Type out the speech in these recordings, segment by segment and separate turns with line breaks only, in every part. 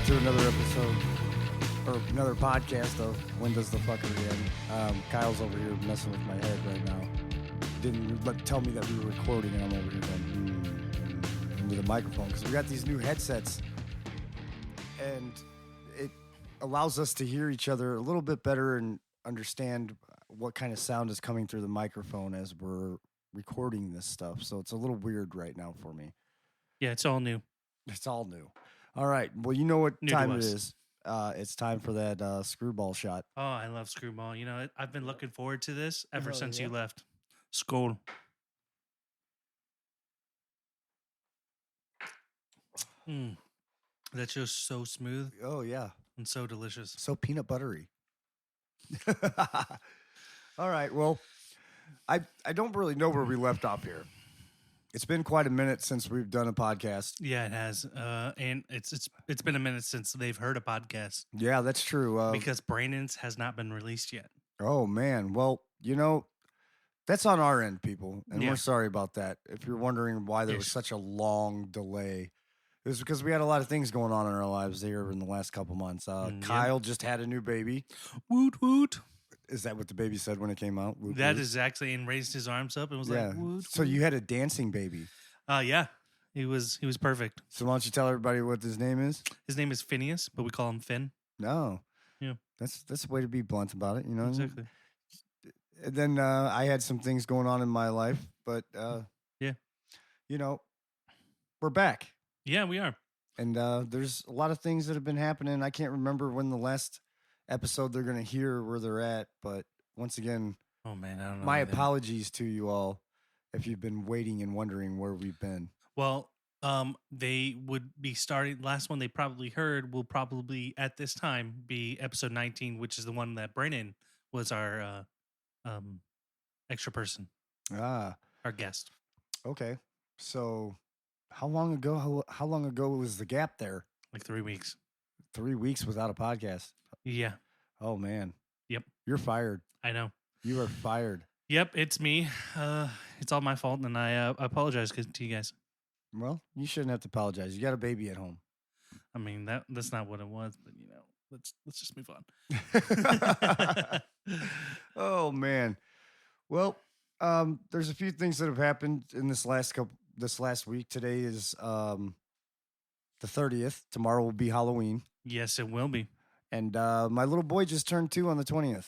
to another episode or another podcast of When Does the Fucker End. Kyle's over here messing with my head right now. Didn't tell me that we were recording, and I'm over here going into the microphone because we got these new headsets, and it allows us to hear each other a little bit better and understand what kind of sound is coming through the microphone as we're recording this stuff. So it's a little weird right now for me.
Yeah, it's all new.
It's all new. All right. Well, you know what
New
time
to
it
us.
is. It's time for that screwball shot.
Oh, I love Screwball. You know, I've been looking forward to this ever
Hell
since
yeah.
you left. Skål. That's just so smooth
Oh, yeah.
and so delicious.
So peanut buttery. All right. Well, I don't really know where we left off here. It's been quite a minute since we've done a podcast.
Yeah, it has. And it's been a minute since they've heard a podcast
Yeah, that's true.
because Brandon's has not been released yet.
Oh, man. Well, you know, that's on our end, people. And
Yeah.
we're sorry about that. If you're wondering why there was
Ish.
such a long delay, it was because we had a lot of things going on in our lives here in the last couple months.
Yeah.
Kyle just had a new baby.
Woot woot.
Is that what the baby said when it came out? Whoop,
That
whoop.
is actually, and raised his arms up and was like, woot.
So you had a dancing baby.
Yeah. He was perfect.
So why don't you tell everybody what his name is?
His name is Phineas, but we call him Finn.
No.
Yeah.
That's a way to be blunt about it, you know?
Exactly.
And then I had some things going on in my life, but
Yeah.
you know, we're back.
Yeah, we are.
And there's a lot of things that have been happening. I can't remember when the last episode they're going to hear where they're at, but once again,
Oh man, I don't know.
my
either.
apologies to you all if you've been waiting and wondering where we've been.
Well, they would be starting. Last one they probably heard will probably at this time be episode 19, which is the one that Brennan was our extra person,
Ah,
our guest.
okay. So how long ago was the gap there?
Like 3 weeks.
3 weeks without a podcast.
Yeah,
Oh man.
Yep.
You're fired.
I know.
You are fired.
Yep, it's me. It's all my fault, and I apologize to you guys.
Well, you shouldn't have to apologize. You got a baby at home.
I mean that's not what it was, but you know, let's just move on.
Oh man. Well, there's a few things that have happened in this last week. Today is the 30th. Tomorrow will be Halloween.
Yes, it will be.
And my little boy just turned 2 on the 20th.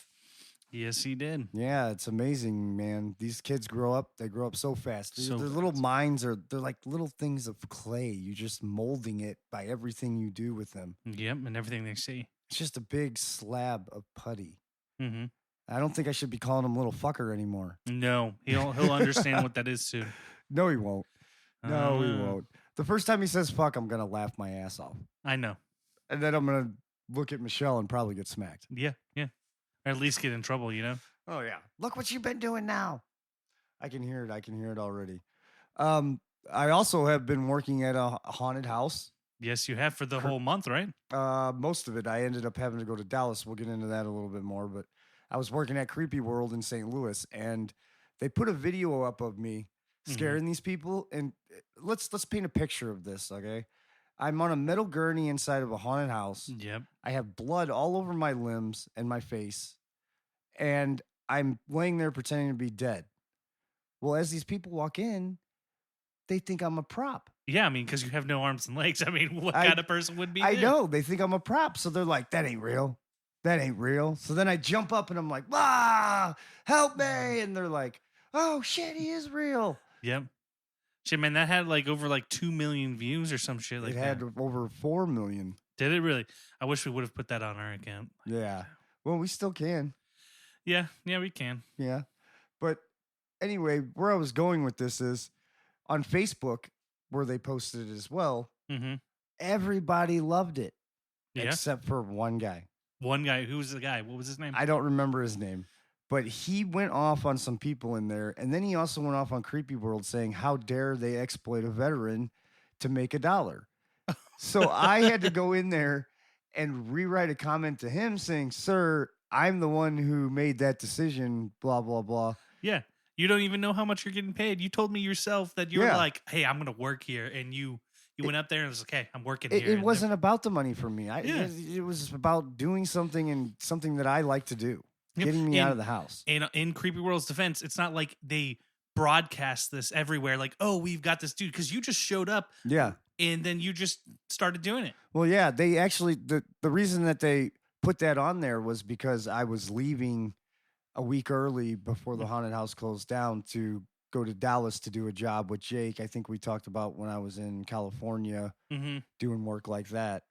Yes, he did.
Yeah, it's amazing, man. These kids grow up. They grow up so fast.
So
Their little
fast.
minds they're like little things of clay. You're just molding it by everything you do with them.
Yep, and everything they see.
It's just a big slab of putty.
Mm-hmm.
I don't think I should be calling him little fucker anymore.
No, he'll understand what that is soon.
No, he won't. No, he
Uh,
won't. The first time he says fuck, I'm going to laugh my ass off.
I know.
And then I'm going to look at Michelle and probably get smacked.
Yeah. Or at least get in trouble, you know?
Oh, yeah. Look what you've been doing now. I can hear it already. I also have been working at a haunted house.
Yes, you have for the whole month, right?
Most of it. I ended up having to go to Dallas. We'll get into that a little bit more. But I was working at Creepy World in St. Louis, and they put a video up of me scaring these people. And let's paint a picture of this, okay? I'm on a metal gurney inside of a haunted house.
Yep.
I have blood all over my limbs and my face, and I'm laying there pretending to be dead. Well, as these people walk in, they think I'm a prop.
Yeah, I mean, because you have no arms and legs. I mean, what
I-
kind of person would be
I
there?
know. They think I'm a prop. So they're like, that ain't real. That ain't real. So then I jump up and I'm like, ah, help me. And they're like, oh, shit, he is real.
Yep. Shit, man, that had like over like 2 million views or some shit like
it
that.
had over 4 million.
Did it really? I wish we would have put that on our account.
Yeah. Well, we still can.
Yeah, we can.
Yeah. But anyway, where I was going with this is on Facebook, where they posted it as well,
Mm-hmm.
everybody loved it
Yeah.
except for one guy.
One guy. Who was the guy? What was his name?
I don't remember his name, but he went off on some people in there. And then he also went off on Creepy World saying, how dare they exploit a veteran to make $1. So I had to go in there and rewrite a comment to him saying, sir, I'm the one who made that decision, blah, blah, blah.
Yeah. You don't even know how much you're getting paid. You told me yourself that you're
Yeah.
like, hey, I'm going to work here. And you You went up there and it was like, "Hey, I'm working
It,
here."
it
and
wasn't about the money for me.
Yeah.
It was about doing something and something that I like to do,
Yep.
getting me out of the house.
in Creepy World's defense, it's not like they broadcast this everywhere. Like, "Oh, we've got this dude," because you just showed up
Yeah.
and then you just started doing it.
Well, yeah, they actually the reason that they put that on there was because I was leaving a week early before the haunted house closed down to go to Dallas to do a job with Jake. I think we talked about when I was in California
Mm-hmm.
doing work like that.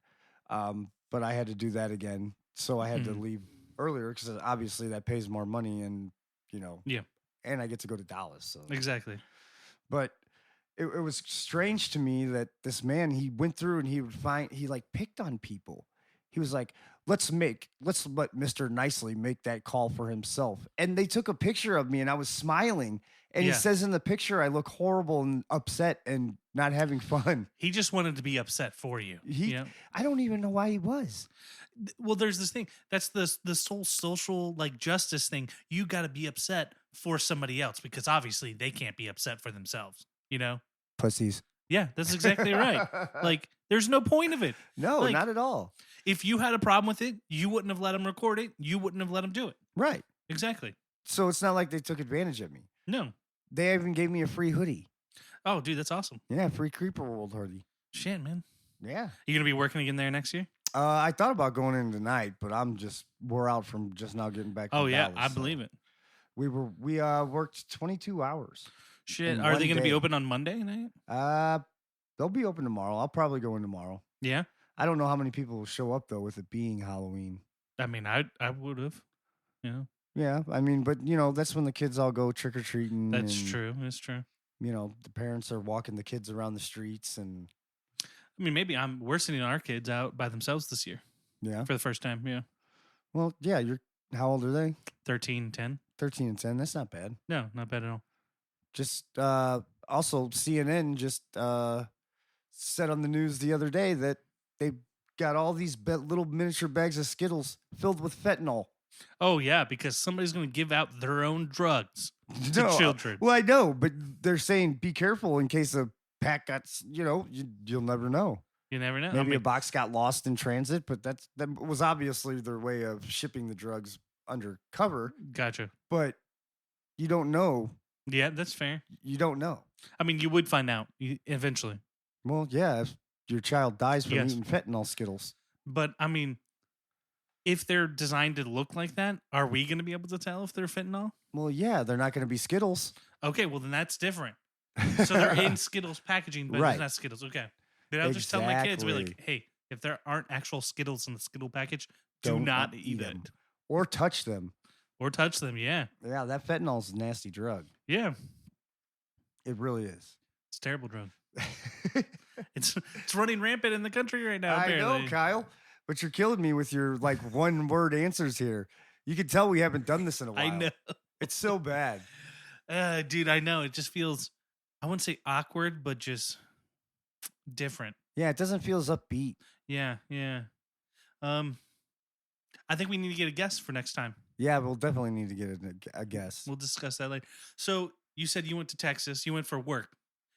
But I had to do that again, so I had to leave earlier because obviously that pays more money, and
Yeah.
and I get to go to Dallas. So
Exactly.
but it was strange to me that this man, he went through and he like picked on people. He was like, let's let Mr. Nicely make that call for himself. And they took a picture of me and I was smiling. And he
Yeah.
says in the picture, I look horrible and upset and not having fun.
He just wanted to be upset for you.
I don't even know why he was.
Well, there's this thing. That's the whole social like justice thing. You got to be upset for somebody else because obviously they can't be upset for themselves.
Pussies.
Yeah, that's exactly right. Like, there's no point of it.
No,
like,
not at all.
If you had a problem with it, you wouldn't have let him record it. You wouldn't have let him do it.
Right.
Exactly.
So it's not like they took advantage of me.
No.
They even gave me a free hoodie.
Oh, dude, that's awesome.
Yeah, free Creeper World hoodie.
Shit, man.
Yeah.
You gonna be working again there next year?
I thought about going in tonight, but we're out from just now getting back.
Oh yeah,
Dallas,
I believe it.
We worked 22 hours.
Shit,
in
are they
one
gonna be
day.
open on Monday night?
They'll be open tomorrow. I'll probably go in tomorrow.
Yeah.
I don't know how many people will show up though, with it being Halloween.
I mean, I would have.
Yeah, I mean, but that's when the kids all go trick or treating.
That's true. That's true.
The parents are walking the kids around the streets, and
I mean, maybe we're sending our kids out by themselves this year
yeah.
for the first time. Yeah.
Well, yeah. How old are they?
13, 10.
13 and 10. That's not bad.
No, not bad at all.
Just also CNN just said on the news the other day that they got all these little miniature bags of Skittles filled with fentanyl.
Oh yeah, because somebody's going to give out their own drugs to children.
Well, I know, but they're saying be careful in case a pack got. You'll never know.
You never know.
Maybe a box got lost in transit, but that was obviously their way of shipping the drugs undercover.
Gotcha.
But you don't know.
Yeah, that's fair.
You don't know.
I mean, you would find out eventually.
Well, yeah, if your child dies from
Yes.
eating fentanyl Skittles.
But I mean, if they're designed to look like that, are we going to be able to tell if they're fentanyl?
Well, yeah, they're not going to be Skittles.
Okay, well then that's different. So they're in Skittles packaging, but
Right.
it's not Skittles. Okay. Then I'll just tell my kids, be like, hey, if there aren't actual Skittles in the Skittle package, do
Don't
not
eat
eat
them.
it.
Or touch them.
Or touch them, yeah.
Yeah, that fentanyl's a nasty drug.
Yeah.
It really is.
It's a terrible drug. It's running rampant in the country right now,
I
apparently.
know, Kyle, but you're killing me with your one-word answers here. You can tell we haven't done this in a while.
I know.
It's so bad.
Dude, I know. It just feels, I wouldn't say awkward, but just different.
Yeah, it doesn't feel as upbeat.
Yeah, yeah. I think we need to get a guest for next time.
Yeah, we'll definitely need to get a guess.
We'll discuss that later. So you said you went to Texas. You went for work,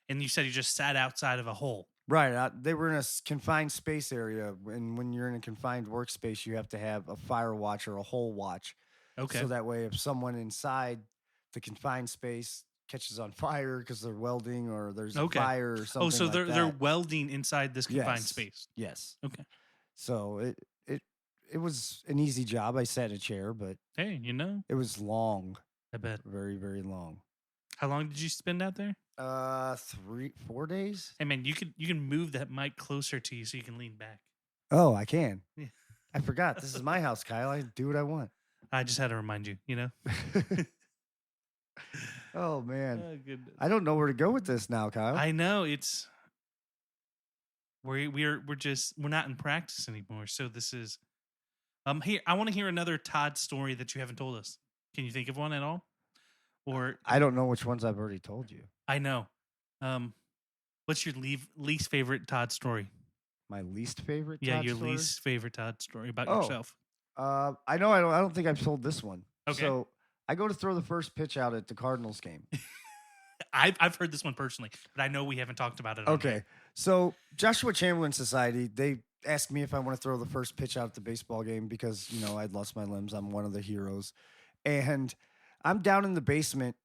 and you said you just sat outside of a hole.
Right. They were in a confined space area, and when you're in a confined workspace, you have to have a fire watch or a hole watch.
Okay.
So that way, if someone inside the confined space catches on fire because they're welding or there's a fire or something.
Oh, so
like
they're
that.
welding inside this confined
Yes.
space.
Yes.
Okay.
So it was an easy job. I sat in a chair, but
Hey,
it was long,
I bet.
very, very long.
How long did you spend out there?
4 days.
Hey man, you can move that mic closer to you so you can lean back.
Oh, I can.
Yeah.
I forgot. This is my house, Kyle. I do what I want.
I just had to remind you.
Oh man,
Oh, goodness.
I don't know where to go with this now, Kyle.
I know it's we're not in practice anymore. So this is here. I want to hear another Todd story that you haven't told us. Can you think of one at all? Or
I don't know which ones I've already told you.
I know. What's your least favorite Todd story?
My least favorite.
Yeah,
Todd
your
story?
least favorite Todd story about
Oh.
yourself.
I know. I don't think I've told this one.
Okay.
So I go to throw the first pitch out at the Cardinals game.
I've heard this one personally, but I know we haven't talked about it.
Okay. So Joshua Chamberlain Society, they asked me if I want to throw the first pitch out at the baseball game because, I'd lost my limbs. I'm one of the heroes. And I'm down in the basement.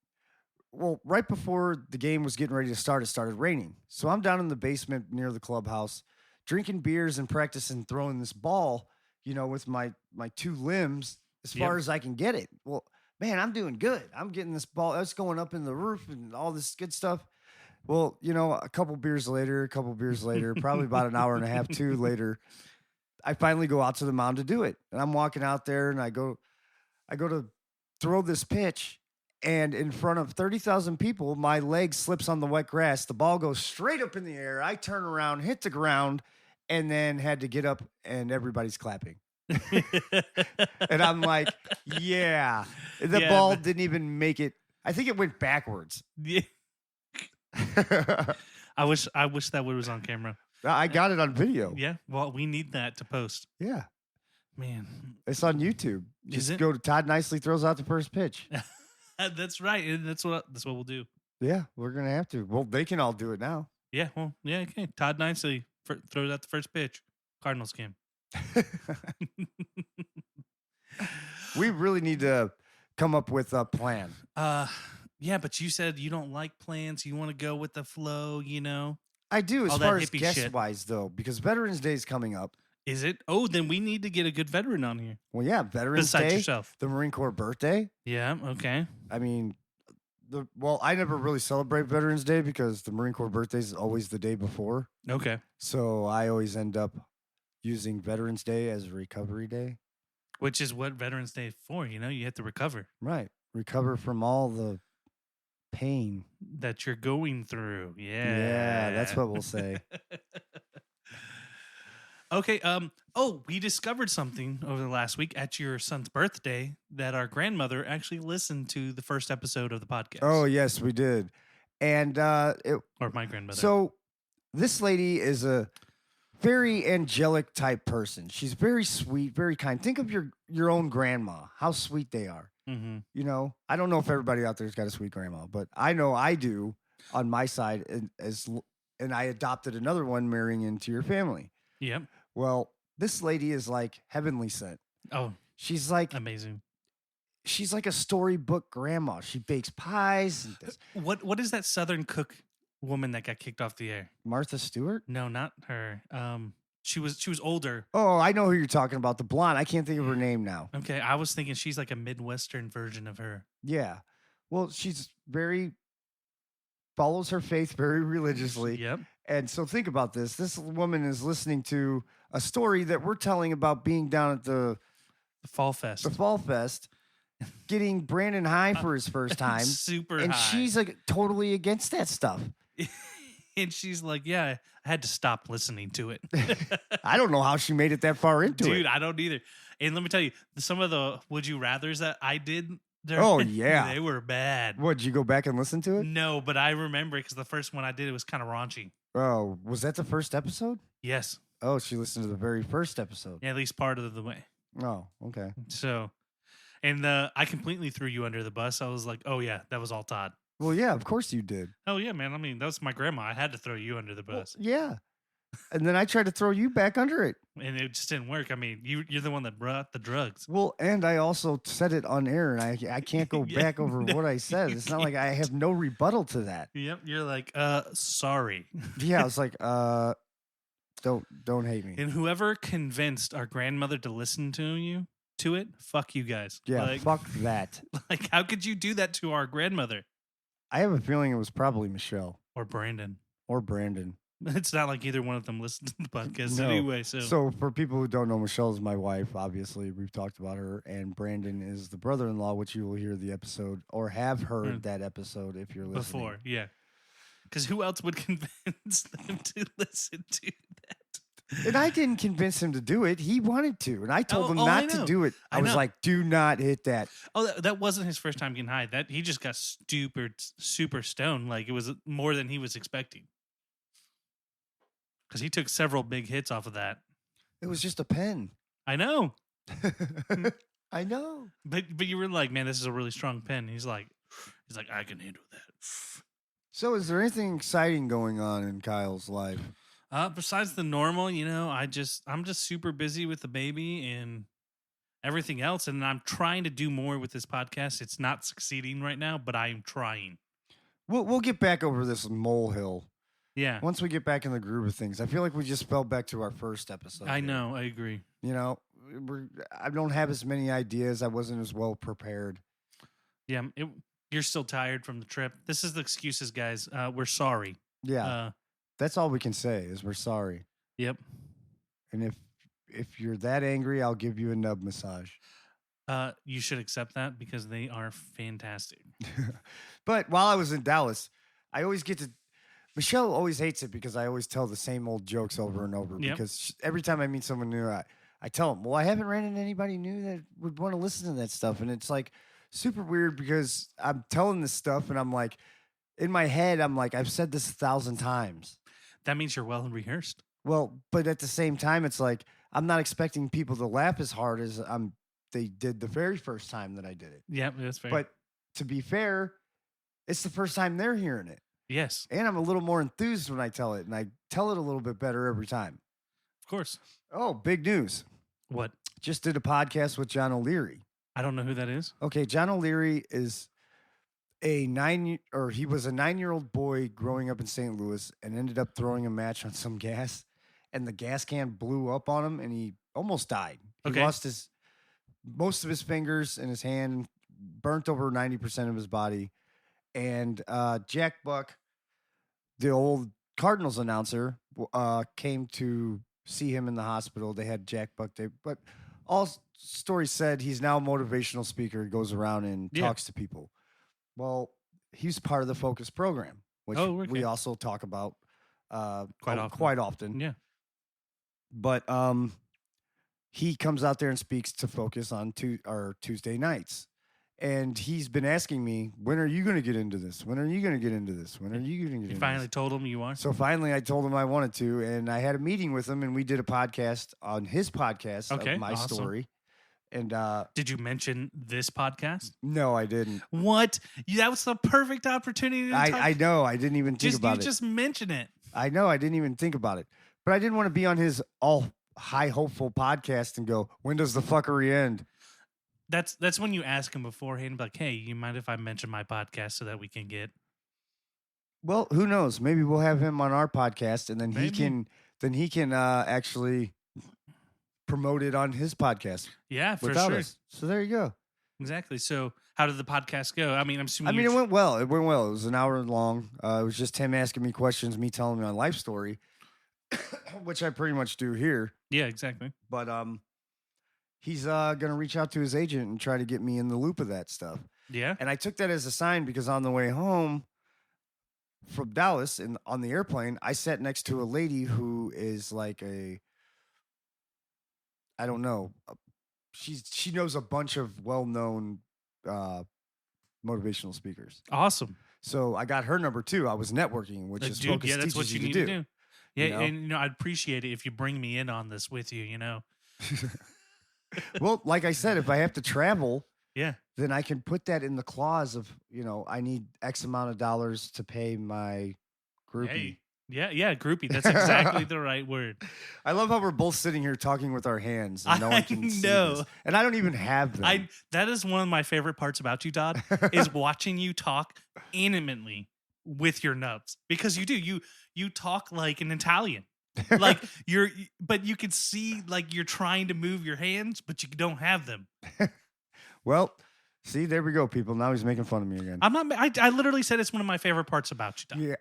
Well, right before the game was getting ready to start, it started raining. So I'm down in the basement near the clubhouse, drinking beers and practicing throwing this ball, with my two limbs as far as I can get it. Well, man, I'm doing good. I'm getting this ball. That's going up in the roof and all this good stuff. Well, a couple beers later, probably about an hour and a half, 2 later, I finally go out to the mound to do it. And I'm walking out there and I go to throw this pitch. And in front of 30,000 people, my leg slips on the wet grass. The ball goes straight up in the air. I turn around, hit the ground, and then had to get up and everybody's clapping. And I'm like, yeah. The ball didn't even make it. I think it went backwards.
Yeah. I wish that was on camera.
I got it on video.
Yeah. Well, we need that to post.
Yeah.
Man.
It's on YouTube. Just go to Todd Nicely throws out the first pitch.
That's right. And that's what we'll do.
Yeah, we're going to have to. Well, they can all do it now.
Yeah. Well, yeah. Okay. Todd Nicely throws out the first pitch. Cardinals game.
We really need to come up with a plan.
Yeah, but you said you don't like plans. You want to go with the flow,
I do, as
all
far
that
as
hippie
guest-wise, though, because Veterans Day is coming up.
Is it? Oh, then we need to get a good veteran on here.
Well, yeah, Veterans
Besides
Day,
yourself.
the Marine Corps birthday.
Yeah, okay.
I mean, I never really celebrate Veterans Day because the Marine Corps birthday is always the day before.
Okay.
So I always end up using Veterans Day as a recovery day.
Which is what Veterans Day is for, you have to recover.
Right. Recover from all the pain
that you're going through. Yeah.
Yeah, that's what we'll say.
Okay. We discovered something over the last week at your son's birthday that our grandmother actually listened to the first episode of the podcast.
Oh, yes, we did. And
or my grandmother.
So this lady is a very angelic type person. She's very sweet, very kind. Think of your own grandma, how sweet they are.
Mm-hmm.
I don't know if everybody out there's got a sweet grandma, but I know I do on my side, and I adopted another one marrying into your family.
Yep.
Well, this lady is like heavenly sent.
Oh,
she's like
amazing.
She's like a storybook grandma. She bakes pies. And
what is that Southern cook woman that got kicked off the air?
Martha Stewart?
No, not her. She was older.
Oh, I know who you're talking about. The blonde. I can't think of her name now.
Okay, I was thinking she's like a Midwestern version of her.
Yeah. Well, she's follows her faith very religiously.
Yep.
And so think about this. This woman is listening to a story that we're telling about being down at the
Fall Fest.
The Fall Fest, getting Brandon high for his first time.
Super
and
high.
She's like totally against that stuff.
And she's like, yeah, I had to stop listening to it.
I don't know how she made it that far into it.
Dude, I don't either. And let me tell you, some of the Would You Rathers that I did,
oh, yeah.
They were bad.
What, did you go back and listen to it?
No, but I remember because the first one I did, it was kind of raunchy.
Oh, was that the first episode?
Yes.
Oh, she listened to the very first episode.
Yeah, at least part of the way.
Oh, okay.
So, and I completely threw you under the bus. I was like, oh, yeah, that was all Todd.
Well, yeah, of course you did.
Oh, yeah, man. I mean, that was my grandma. I had to throw you under the bus.
Well, yeah. And then I tried to throw you back under it.
And it just didn't work. I mean, you're the one that brought the drugs.
Well, and I also said it on air, and I can't go back over what I said. It's not like I have no rebuttal to that.
Yep. You're like, sorry.
Yeah, I was like, don't hate me.
And whoever convinced our grandmother to listen to it, fuck you guys.
Yeah,
like,
fuck that.
Like, how could you do that to our grandmother?
I have a feeling it was probably Michelle.
Or Brandon. It's not like either one of them listened to the podcast anyway.
So for people who don't know, Michelle is my wife. Obviously, we've talked about her. And Brandon is the brother-in-law, which you will hear the episode or have heard that episode if you're listening.
Before, yeah. Because who else would convince them to listen to that?
And I didn't convince him to do it. He wanted to. And I told him not to do it. I was like, do not hit that.
Oh, that wasn't his first time getting high. He just got super stoned. Like, it was more than he was expecting. Because he took several big hits off of that.
It was just a pen.
I know.
I know.
But you were like, man, this is a really strong pen. He's like, I can handle that.
So is there anything exciting going on in Kyle's life?
Besides the normal, I'm just super busy with the baby and everything else, and I'm trying to do more with this podcast. It's not succeeding right now, but I'm trying.
We'll get back over this molehill
Yeah,
once we get back in the groove of things. I feel like we just fell back to our first episode.
I
here.
know. I agree.
You know, I don't have as many ideas. I wasn't as well prepared.
Yeah, you're still tired from the trip. This is the excuses, guys. We're sorry.
Yeah, that's all we can say is we're sorry.
Yep.
And if you're that angry, I'll give you a nub massage.
You should accept that because they are fantastic.
But while I was in Dallas, I always get to. Michelle always hates it because I always tell the same old jokes over and over.
Yep.
Because every time I meet someone new, I tell them, well, I haven't ran into anybody new that would want to listen to that stuff. And it's like super weird because I'm telling this stuff and I'm like, in my head, I'm like, I've said this 1,000 times.
That means you're well rehearsed.
Well, but at the same time, it's like, I'm not expecting people to laugh as hard as they did the very first time that I did it.
Yeah, that's fair.
But to be fair, it's the first time they're hearing it.
Yes,
And I'm a little more enthused when I tell it, and I tell it a little bit better every time.
of course.
Oh, big news.
What?
Just did a podcast with John O'Leary.
I don't know who that is.
Okay, John O'Leary is he was a 9-year-old boy growing up in St. Louis and ended up throwing a match on some gas, and the gas can blew up on him, and he almost died. He
Okay.
lost most of his fingers and his hand, burnt over 90% of his body. And Jack Buck, the old Cardinals announcer, came to see him in the hospital. They had Jack Buck there. But all stories said he's now a motivational speaker. He goes around and talks to people. Well, he's part of the Focus program, which we also talk about quite often.
Yeah.
But he comes out there and speaks to Focus on Tuesday nights. And he's been asking me, when are you going to get into this? When are you going to get into this? When are you going to get into this?
You finally told him you are?
So finally I told him I wanted to, and I had a meeting with him, and we did a podcast on his podcast of my story. And
did you mention this podcast?
No, I didn't.
What? That was the perfect opportunity to talk.
I know. I didn't even think about it.
Just mention it.
I know. I didn't even think about it. But I didn't want to be on his all high hopeful podcast and go, when does the fuckery end?
That's when you ask him beforehand, like, hey, you mind if I mention my podcast so that we can get.
Well, who knows? Maybe we'll have him on our podcast, and then he can actually promote it on his podcast.
Yeah, for
without
sure.
us. So there you go.
Exactly. So how did the podcast go? I mean, I'm assuming.
It went well. It went well. It was an hour long. It was just him asking me questions, me telling me my life story, which I pretty much do here.
Yeah, exactly.
But he's going to reach out to his agent and try to get me in the loop of that stuff.
Yeah.
And I took that as a sign because on the way home from Dallas on the airplane, I sat next to a lady who is like I don't know. She knows a bunch of well-known motivational speakers.
Awesome.
So I got her number too. I was networking, which is Focus
yeah, that's what
teaches
you
you
need
to
to do. Yeah,
you know?
and I'd appreciate it if you bring me in on this with you.
Well, like I said, if I have to travel,
yeah,
then I can put that in the clause of, I need X amount of dollars to pay my groupie.
Hey. Yeah, groupie. That's exactly the right word.
I love how we're both sitting here talking with our hands and no one can see
know.
this. And I don't even have them.
That is one of my favorite parts about you, Dodd, is watching you talk intimately with your nubs. Because you do. You talk like an Italian. Like but you can see like you're trying to move your hands, but you don't have them.
Well, see, there we go, people. Now he's making fun of me again.
I'm not. I literally said it's one of my favorite parts about you, Dodd.
Yeah,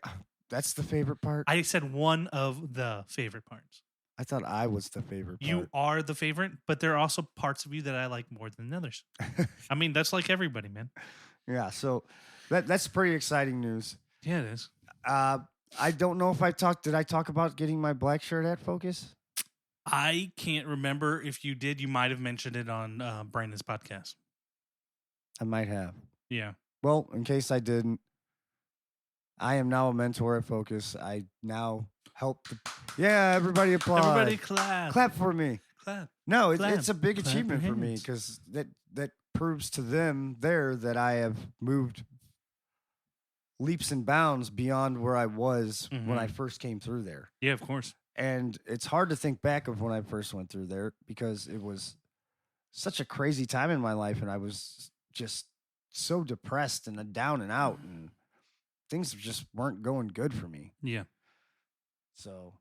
that's the favorite part.
I said one of the favorite parts.
I thought I was the favorite part.
You are the favorite, but there are also parts of you that I like more than others. I mean, that's like everybody, man.
Yeah, so that's pretty exciting news.
Yeah, it is.
I don't know if did I talk about getting my black shirt at Focus?
I can't remember if you did. You might have mentioned it on Brandon's podcast.
I might have.
Yeah.
Well, in case I didn't, I am now a mentor at Focus. I now help. Yeah, everybody applaud.
Everybody clap.
Clap for me.
Clap.
No,
Clap.
it's a big
Clap
achievement
your
for me
hands.
because that proves to them there that I have moved leaps and bounds beyond where I was when I
Mhm.
first came through there.
Yeah, of course.
And it's hard to think back of when I first went through there because it was such a crazy time in my life and I was just so depressed and down and out and things just weren't going good for me.
Yeah.
So,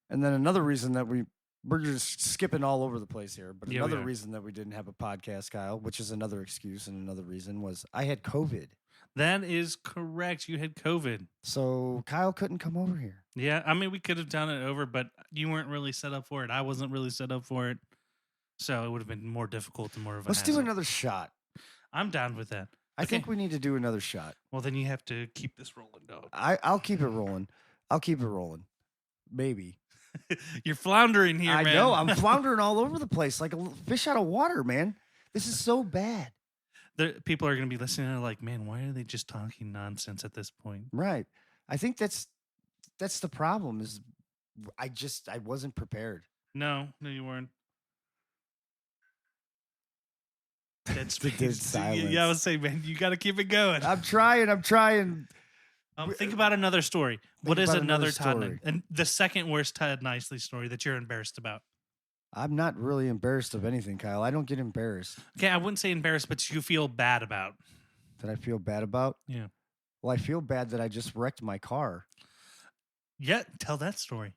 and then another reason that we're just skipping all over the place here, but
Yeah, we
another
are.
reason that we didn't have a podcast, Kyle, which is another excuse and another reason was I had COVID.
That is correct. You had COVID.
So Kyle couldn't come over here.
Yeah, I mean, we could have done it over, but you weren't really set up for it. I wasn't really set up for it, so it would have been more difficult and more of a
Let's do
hassle.
another shot.
I'm down with that.
I
Okay.
think we need to do another shot.
Well, then you have to keep this rolling, dog.
I'll keep it rolling. I'll keep it rolling. Maybe.
You're floundering here,
I
man.
know. I'm floundering all over the place like a fish out of water, man. This is so bad.
People are going to be listening and like, man, why are they just talking nonsense at this point?
Right. I think that's the problem is I wasn't prepared.
No, you weren't. That's
The dead silence.
Yeah, I was saying, man, you got to keep it going.
I'm trying.
Think about another story. What is
about
another
another
Todd
story.
and the second worst Todd Nicely story that you're embarrassed about?
I'm not really embarrassed of anything, Kyle. I don't get embarrassed.
Okay, I wouldn't say embarrassed, but you feel bad about.
That I feel bad about?
Yeah.
Well, I feel bad that I just wrecked my car.
Yeah, tell that story.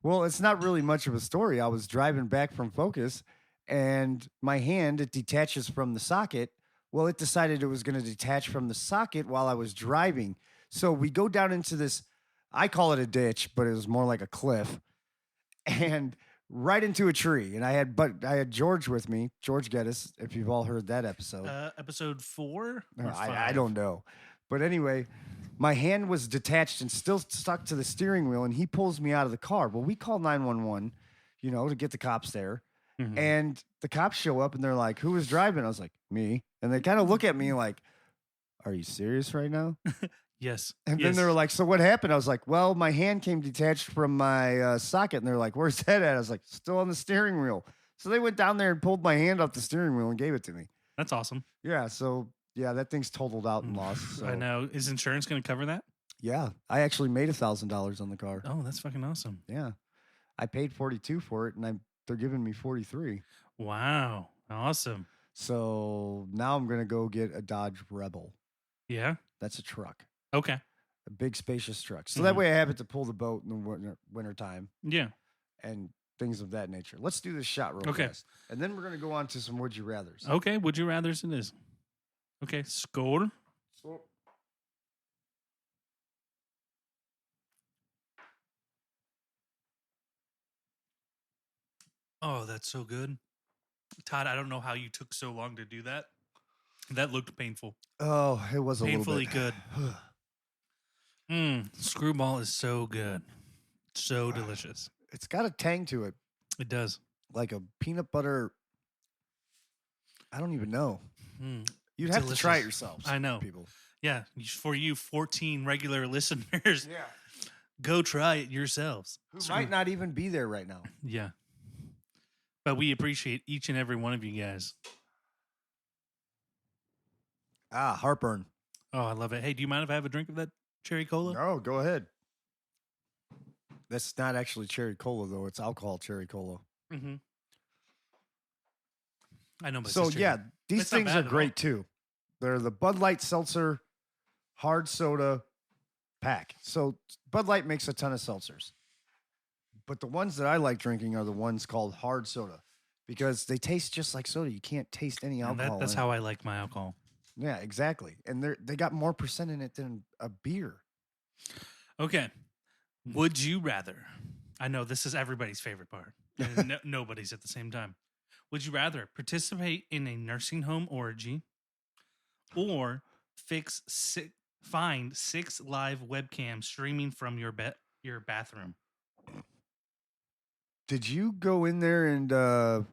Well, it's not really much of a story. I was driving back from Focus and my hand, it detaches from the socket. Well, it decided it was going to detach from the socket while I was driving. So we go down into this, I call it a ditch, but it was more like a cliff, and right into a tree. And I had George with me, George Geddes, if you've all heard that episode.
Episode 4?
No,
or
I
5?
don't know. But anyway, my hand was detached and still stuck to the steering wheel, and he pulls me out of the car. Well, we call 911, to get the cops there.
Mhm.
And the cops show up, and they're like, who was driving? I was like, me. And they kind of look at me like, are you serious right now?
Yes.
And
yes.
then they were like, so what happened? I was like, well, my hand came detached from my socket. And they're like, where's that at? I was like, still on the steering wheel. So they went down there and pulled my hand off the steering wheel and gave it to me.
That's awesome.
Yeah. So, yeah, that thing's totaled out and lost. So.
I know. Is insurance going to cover that?
Yeah. I actually made $1,000 on the car.
Oh, that's fucking awesome.
Yeah. I paid $42 for it, and they're giving me $43.
Wow. Awesome.
So now I'm going to go get a Dodge Rebel.
Yeah.
That's a truck.
Okay.
A big, spacious truck. So that way I have it to pull the boat in the wintertime
Yeah.
and things of that nature. Let's do this shot real fast. And then we're going to go on to some Would You Rathers.
Okay. Would you rather it is? Okay. Score. Oh, that's so good. Todd, I don't know how you took so long to do that. That looked painful.
Oh, it was a
Painfully
little
good. Screwball is so good. So delicious.
It's got a tang to it,
It does.
like a peanut butter. I don't even know.
Mm.
You'd have to try it
Delicious.
yourselves.
I know.
People.
Yeah. For you 14 regular listeners,
Yeah.
go try it yourselves.
Who might not even be there right now.
Yeah. But we appreciate each and every one of you guys.
Ah, heartburn.
Oh, I love it. Hey, do you mind if I have a drink of that cherry cola?
No, go ahead. That's not actually cherry cola, though. It's alcohol cherry cola.
Mm-hmm. I know. But
So, yeah, these
It's not
things
bad
are
at all.
great, too. They're the Bud Light Seltzer Hard Soda pack. So, Bud Light makes a ton of seltzers. But the ones that I like drinking are the ones called hard soda because they taste just like soda. You can't taste any alcohol.
That's
in
how
it.
I like my alcohol.
Yeah, exactly. And they got more percent in it than a beer.
Okay. Would you rather? I know this is everybody's favorite part. And nobody's at the same time. Would you rather participate in a nursing home orgy or find 6 live webcams streaming from your bathroom?
Did you go in there and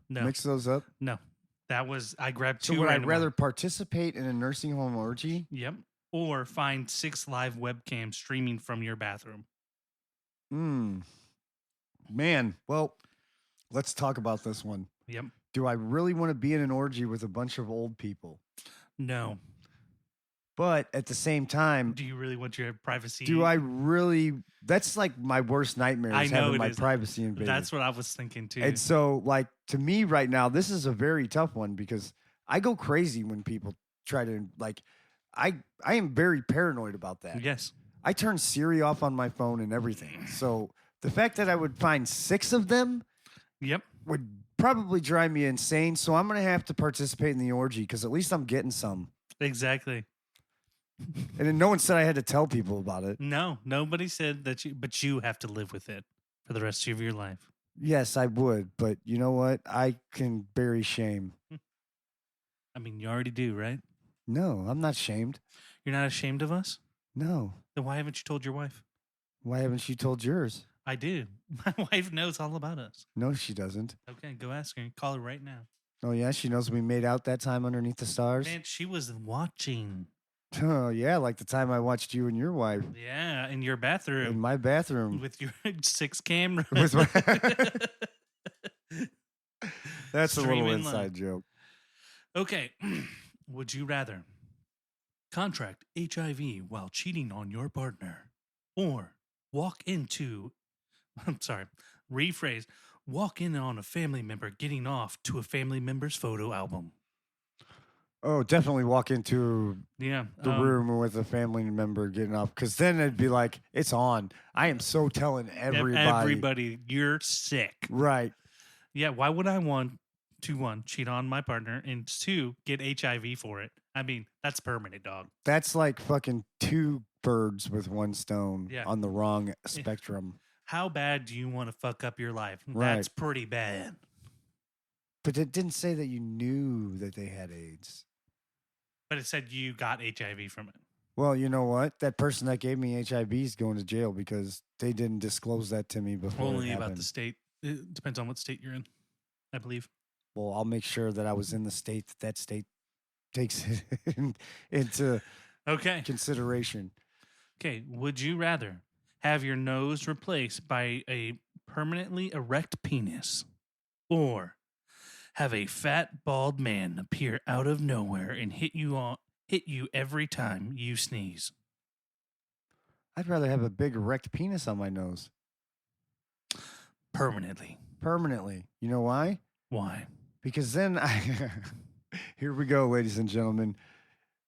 mix those up?
No. That was I grabbed
So
two.
would I
random
rather
ones.
participate in a nursing home orgy?
Yep. Or find 6 live webcams streaming from your bathroom.
Man, well, let's talk about this one.
Yep.
Do I really want to be in an orgy with a bunch of old people?
No.
But at the same time,
Do you really want your privacy?
do I really? That's like my worst nightmare
I
is
know
having
it
my
is.
privacy invaded.
That's what I was thinking too.
And so, like, to me right now, this is a very tough one because I go crazy when people try to, like, I am very paranoid about that.
Yes.
I turn Siri off on my phone and everything. So the fact that I would find 6 of them
Yep.
would probably drive me insane. So I'm going to have to participate in the orgy because at least I'm getting some.
Exactly.
And then no one said I had to tell people about it.
No, nobody said that but you have to live with it for the rest of your life.
Yes, I would. But you know what? I can bury shame.
I mean, you already do, right?
No, I'm not shamed.
You're not ashamed of us?
No.
Then why haven't you told your wife?
Why haven't you told yours?
I do. My wife knows all about us.
No, she doesn't.
Okay, go ask her. Call her right now.
Oh, yeah? She knows we made out that time underneath the stars?
Man, she was watching.
Oh, yeah, like the time I watched you and your wife
Yeah, in your
in
bathroom
my bathroom.
with your 6 cameras.
With That's a little
Streaming
inside joke.
Okay. Would you rather contract HIV while cheating on your partner or walk into, I'm sorry, rephrase, walk in on a family member getting off to a family member's photo album?
Oh, definitely walk into
Yeah.
the room with a family member getting up because then it'd be like, it's on. I am so telling everybody.
Everybody, you're sick.
Right.
Yeah. Why would I want to, 1, cheat on my partner, and 2, get HIV for it? I mean, that's permanent, dog.
That's like fucking 2 birds with 1 stone
Yeah.
on the wrong spectrum.
How bad do you want to fuck up your life?
Right.
That's pretty bad.
But it didn't say that you knew that they had AIDS.
But it said you got HIV from it.
Well, you know what? That person that gave me HIV is going to jail because they didn't disclose that to me before.
Only
it
about
happened.
the state. It depends on what state you're in, I believe.
Well, I'll make sure that I was in the state that state takes it into
Okay.
consideration.
Okay. Would you rather have your nose replaced by a permanently erect penis or have a fat bald man appear out of nowhere and hit you every time you sneeze?
I'd rather have a big erect penis on my nose
Permanently.
permanently. You know why?
Why?
Because then here we go, ladies and gentlemen.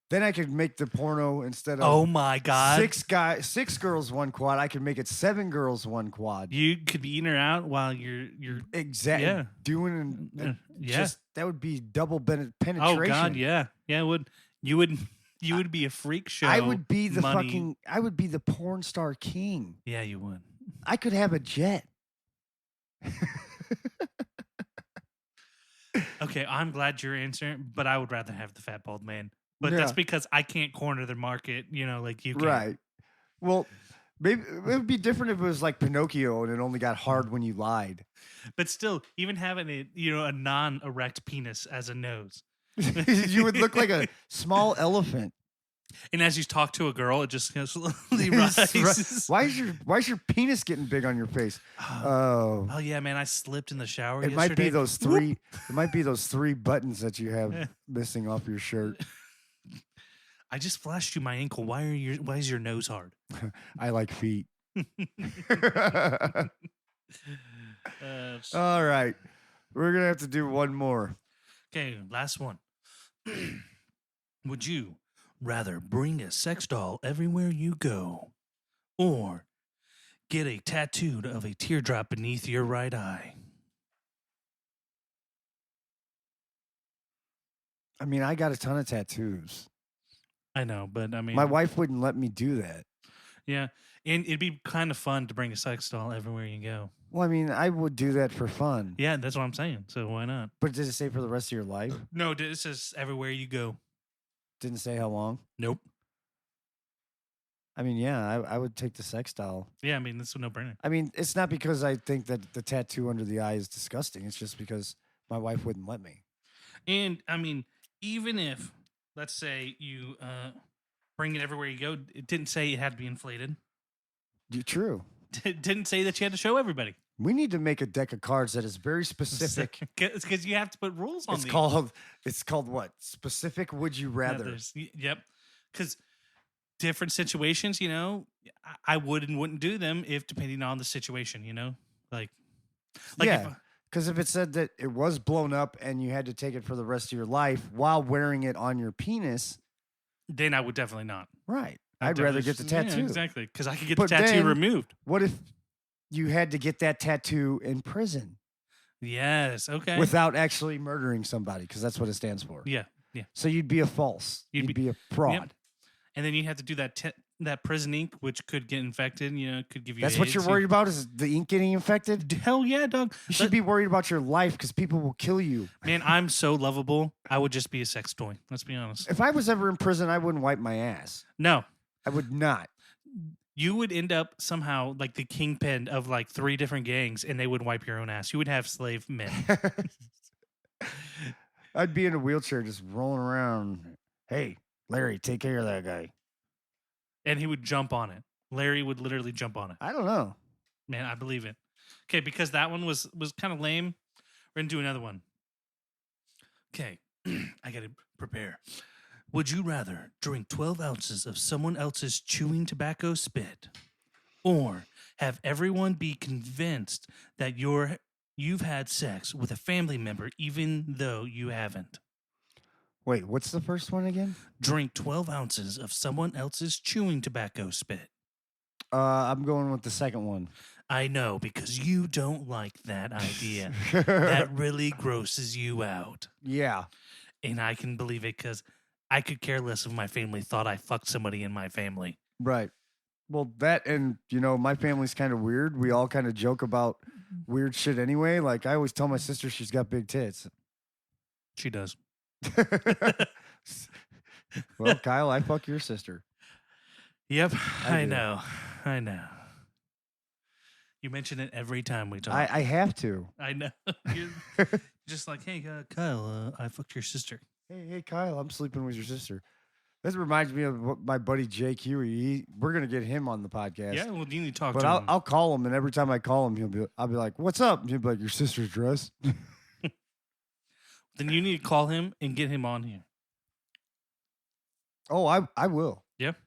Then I could make the porno instead of
Oh my God.
6 girls, 1 quad. I could make it 7 girls, 1 quad.
You could be eating her out while you're
Exactly.
Yeah.
Doing
yeah.
just that would be double penetration.
Oh God, yeah. Yeah, it would you would be a freak show.
I would be the
money.
I would be the porn star king.
Yeah, you would.
I could have a jet.
Okay, I'm glad you're answering, but I would rather have the fat bald man. But that's
Yeah.
because I can't corner the market, like you can.
Right. Well, maybe it would be different if it was like Pinocchio and it only got hard when you lied.
But still, even having a non-erect penis as a nose.
You would look like a small elephant.
And as you talk to a girl, it just slowly rises.
Why is your penis getting big on your face? Oh.
Oh yeah, man! I slipped in the shower.
It might be
yesterday.
those 3 it might be those 3 buttons that you have missing off your shirt.
I just flashed you my ankle. Why is your nose hard?
I like feet.
Uh,
All right. We're going to have to do one more.
Okay, last one. Would you rather bring a sex doll everywhere you go or get a tattoo of a teardrop beneath your right eye?
I mean, I got a ton of tattoos.
I know, but I mean,
My wife wouldn't let me do that.
yeah, and it'd be kind of fun to bring a sex doll everywhere you go.
Well, I mean, I would do that for fun.
Yeah, that's what I'm saying. So why not?
But did it say for the rest of your life?
No, this says everywhere you go.
Didn't say how long?
Nope.
I mean, yeah, I would take the sex doll.
Yeah, I mean, that's a no-brainer.
I mean, it's not because I think that the tattoo under the eye is disgusting. It's just because my wife wouldn't let me.
And I mean, even if, let's say you bring it everywhere you go, it didn't say it had to be inflated.
True.
It didn't say that you had to show everybody.
We need to make a deck of cards that is very specific.
Because you have to put rules on
It's
these.
called what? Specific would you
Yeah,
rather?
yep. because different situations, I would and wouldn't do them if depending on the situation, like
Yeah.
if,
Because if it said that it was blown up and you had to take it for the rest of your life while wearing it on your penis,
then I would definitely not.
right. I'd rather get the tattoo.
Yeah, exactly, because I could get
But
the tattoo
then-
removed.
What if you had to get that tattoo in prison
Yes. Okay.
without actually murdering somebody? Because that's what it stands for.
yeah.
So you'd be a false.
You'd
You'd
be-
be a fraud.
And then you have to do that prison ink, which could get infected. Could give you.
That's what
AIDS.
you're worried about is the ink getting infected?
Hell yeah, dog.
You should be worried about your life because people will kill you.
Man, I'm so lovable. I would just be a sex toy. Let's be honest.
If I was ever in prison, I wouldn't wipe my ass.
No,
I would not.
you would end up somehow like the kingpin of like 3 different gangs, and they would wipe your own ass. You would have slave men.
I'd be in a wheelchair just rolling around. Hey, Larry, take care of that guy.
And he would jump on it. Larry would literally jump on it.
I don't know.
Man, I believe it. Okay, because that one was kind of lame. We're gonna do another one. Okay, I gotta prepare. Would you rather drink 12 ounces of someone else's chewing tobacco spit, or have everyone be convinced that you've had sex with a family member even though you haven't?
Wait, what's the first one again?
Drink 12 ounces of someone else's chewing tobacco spit.
I'm going with the second one.
I know, because you don't like that idea. That really grosses you out.
Yeah.
And I can believe it because I could care less if my family thought I fucked somebody in my family.
Right. Well, that and, my family's kind of weird. We all kind of joke about weird shit anyway. Like, I always tell my sister she's got big tits.
She does.
Well, Kyle, I fuck your sister.
Yep,
I
I
do.
know. I know. You mention it every time we talk.
I have to.
I know. You're just like, hey, Kyle, I fucked your sister.
Hey, Kyle, I'm sleeping with your sister. This reminds me of my buddy Jake Huey. We're gonna get him on the podcast.
Yeah, well, you need to talk
But
to him.
I'll call him, and every time I call him, I'll be like, "What's up?" And he'll be like, "Your sister's dress."
Then you need to call him and get him on here.
Oh, I will.
Yep.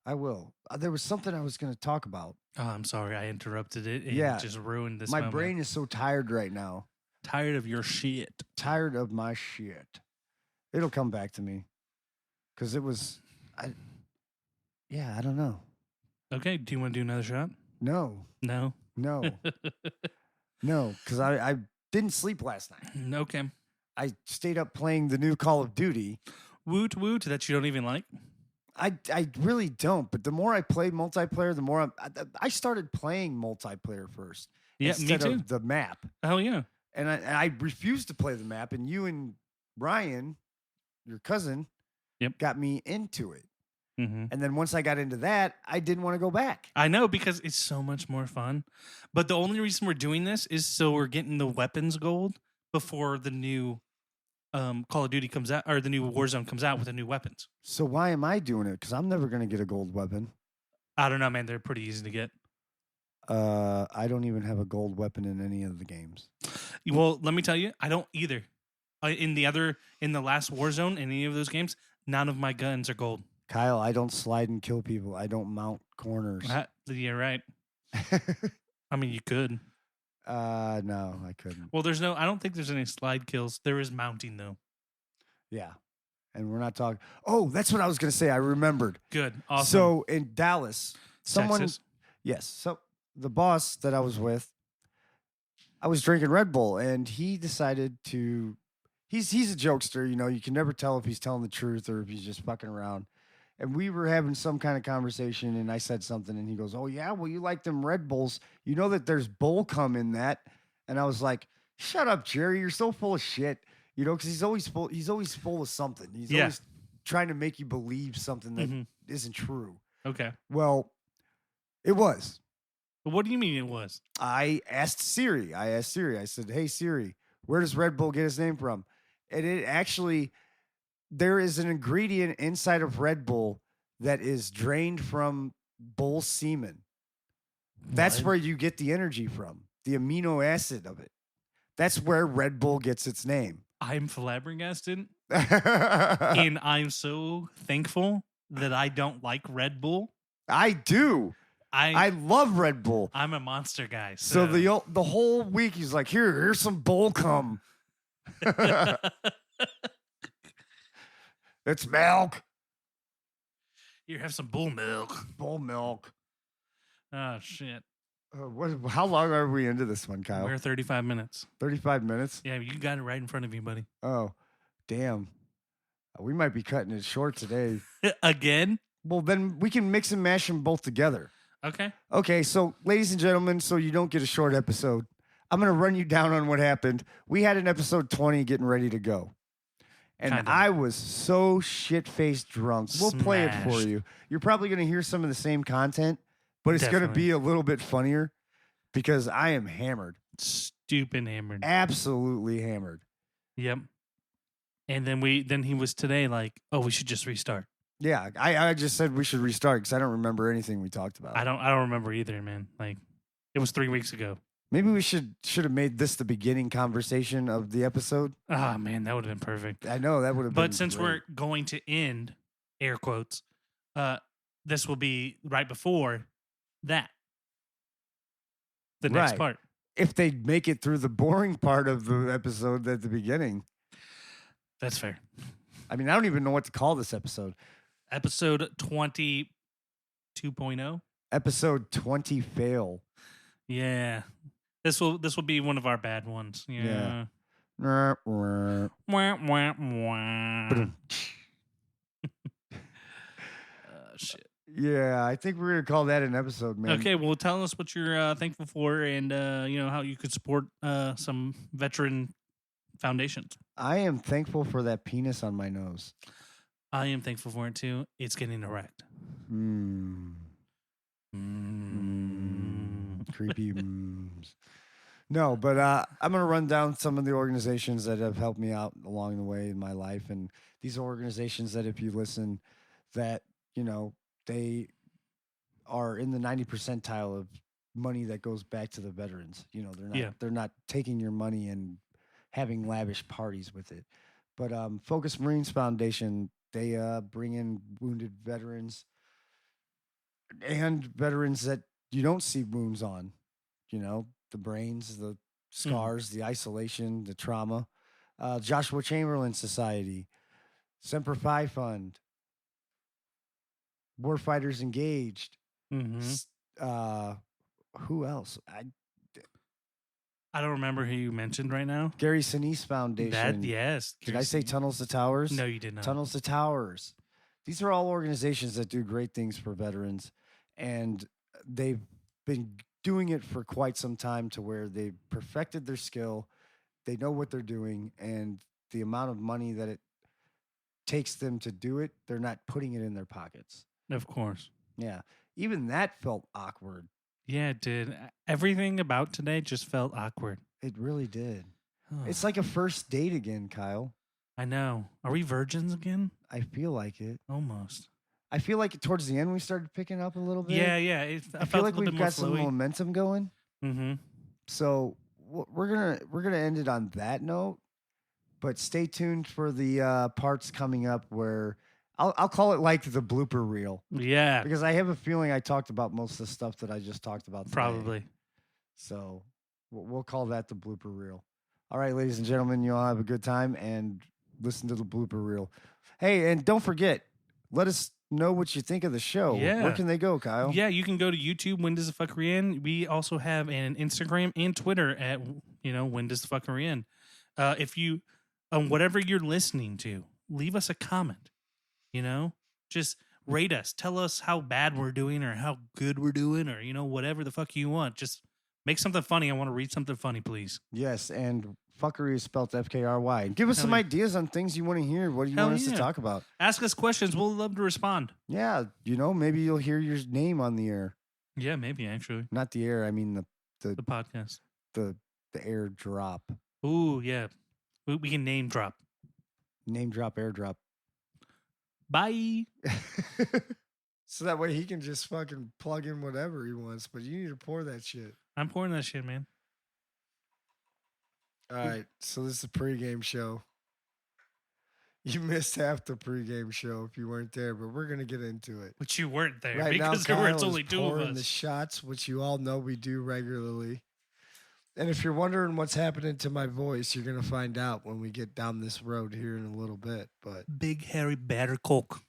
I will. There was something I was going to talk about.
Oh, I'm sorry. I interrupted it and
Yeah.
just ruined this
My
moment.
brain is so tired right now.
Tired of your shit.
Tired of my shit. It'll come back to me. Because it was, I don't know.
Okay, do you want to do another shot?
No,
No?
no, no. Because I didn't sleep last night.
Okay.
I stayed up playing the new Call of Duty.
Woot woot that you don't even like?
I really don't. But the more I play multiplayer, the more I started playing multiplayer first.
Yeah, me
instead
too.
of the map.
Hell yeah.
And I refused to play the map. And you and Ryan, your cousin,
Yep.
got me into it.
Mm-hmm.
And then once I got into that, I didn't want to go back.
I know, because it's so much more fun. But the only reason we're doing this is so we're getting the weapons gold before the new Call of Duty comes out, or the new Warzone comes out with the new weapons.
So why am I doing it? Because I'm never going to get a gold weapon.
I don't know, man. They're pretty easy to get.
I don't even have a gold weapon in any of the games.
Well, let me tell you, I don't either. In the last Warzone, in any of those games, none of my guns are gold.
Kyle, I don't slide and kill people. I don't mount corners.
Yeah, right. I mean, you could.
No, I couldn't.
Well, I don't think there's any slide kills. There is mounting, though.
Yeah. And we're not talking. Oh, that's what I was going to say. I remembered.
Good. Awesome.
So in Dallas, someone,
Texas?
yes. So the boss that I was with, I was drinking Red Bull and he decided to, he's a jokester, you can never tell if he's telling the truth or if he's just fucking around. And we were having some kind of conversation and I said something and he goes, "Oh yeah, well you like them Red Bulls. You know that there's bull cum in that." And I was like, "Shut up, Jerry. You're so full of shit." Because he's always full of something. He's always trying to make you believe something that isn't true.
Okay.
Well, it was.
But what do you mean it was?
I asked Siri. I said, "Hey Siri, where does Red Bull get his name from?" And it actually, there is an ingredient inside of Red Bull that is drained from bull semen. That's
What?
where you get the energy from, the amino acid of it. That's where Red Bull gets its name.
I'm flabbergasted, and I'm so thankful that I don't like Red Bull.
I do. I love Red Bull.
I'm a Monster guy.
So the whole week he's like, here's some bull cum. It's milk.
You have some bull milk.
Bull milk.
Oh shit.
How long are we into this one, Kyle?
We're 35 minutes.
35 minutes?
Yeah, you got it right in front of you, buddy.
Oh, damn. We might be cutting it short today.
Again?
Well, then we can mix and mash them both together.
Okay.
Okay, so ladies and gentlemen, so you don't get a short episode, I'm going to run you down on what happened. We had an episode 20 getting ready to go. And
Kinda.
I was so shit-faced drunk. We'll play it for
Smashed.
you. You're probably going to hear some of the same content, but it's going to
Definitely.
be a little bit funnier because I am hammered.
Stupid hammered.
Absolutely hammered.
Yep. And then he was today like, oh, we should just restart.
Yeah, I just said we should restart because I don't remember anything we talked about.
I don't remember either, man. Like, it was 3 weeks ago.
Maybe we should have made this the beginning conversation of the episode.
Ah, man, that would have been perfect.
I know that would have been.
But since
great.
we're going to end, air quotes, this will be right before that. The next
Right.
part.
If they make it through the boring part of the episode at the beginning,
That's fair.
I mean, I don't even know what to call this episode.
Episode 22.0.
Episode 20 fail.
Yeah. This will be one of our bad ones. Yeah.
Yeah.
Wah, wah, wah. Shit.
Yeah, I think we're gonna call that an episode, man.
Okay, well, tell us what you're thankful for, and how you could support some veteran foundations.
I am thankful for that penis on my nose.
I am thankful for it too. It's getting erect.
Creepy. No, but I'm going to run down some of the organizations that have helped me out along the way in my life. And these are organizations that if you listen, that, they are in the 90 percentile of money that goes back to the veterans. They're not taking your money and having lavish parties with it. But Focus Marines Foundation, they bring in wounded veterans and veterans that you don't see wounds on, the brains, the scars, the isolation, the trauma. Joshua Chamberlain Society, Semper Fi Fund, Warfighters Engaged. Who else?
I don't remember who you mentioned right now.
Gary Sinise Foundation.
Yes.
Did I say Tunnels to Towers?
No, you did not.
Tunnels to Towers. These are all organizations that do great things for veterans, and they've been doing it for quite some time to where they've perfected their skill. They know what they're doing, and the amount of money that it takes them to do it, they're not putting it in their pockets.
Of course.
Yeah. Even that felt awkward.
Yeah, it did. Everything about today just felt awkward.
It really did.
Oh,
It's like a first date again, Kyle.
I know. Are we virgins again?
I feel like it.
Almost.
I feel like towards the end we started picking up a little bit.
Yeah.
I feel like we've got some momentum going.
Mm-hmm.
So we're gonna end it on that note, but stay tuned for the parts coming up where I'll call it like the blooper reel
Yeah,
because I have a feeling I talked about most of the stuff that I just talked about today.
probably.
So we'll call that the blooper reel. All right, ladies and gentlemen, you all have a good time and listen to the blooper reel. Hey, and don't forget, let us know what you think of the show.
Yeah.
Where can they go, Kyle?
Yeah, you can go to YouTube, When Does the Fuckery End? We also have an Instagram and Twitter at, When Does the Fuckery End? If you, whatever you're listening to, leave us a comment, just rate us. Tell us how bad we're doing or how good we're doing or, whatever the fuck you want. Just make something funny. I want to read something funny, please.
Yes, and fuckery is spelled FKRY. Give us
Hell
some
yeah.
ideas on things you want to hear. What do you
Hell
want us
yeah.
to talk about?
Ask us questions. We'll love to respond.
Yeah, maybe you'll hear your name on the air.
Yeah, maybe actually.
Not the air, I mean
The podcast.
the air drop.
Ooh, yeah. We can name drop.
Name drop, airdrop.
Bye.
So that way he can just fucking plug in whatever he wants, but you need to pour that shit.
I'm pouring that shit, man.
All right, so this is a pregame show. You missed half the pregame show if you weren't there, but we're gonna get into it.
But you weren't there
Right now,
because there were
Kyle
only
is
two of
pouring the
us.
shots, which you all know we do regularly. And if you're wondering what's happening to my voice, you're gonna find out when we get down this road here in a little bit. But
Big Harry Batter Coke.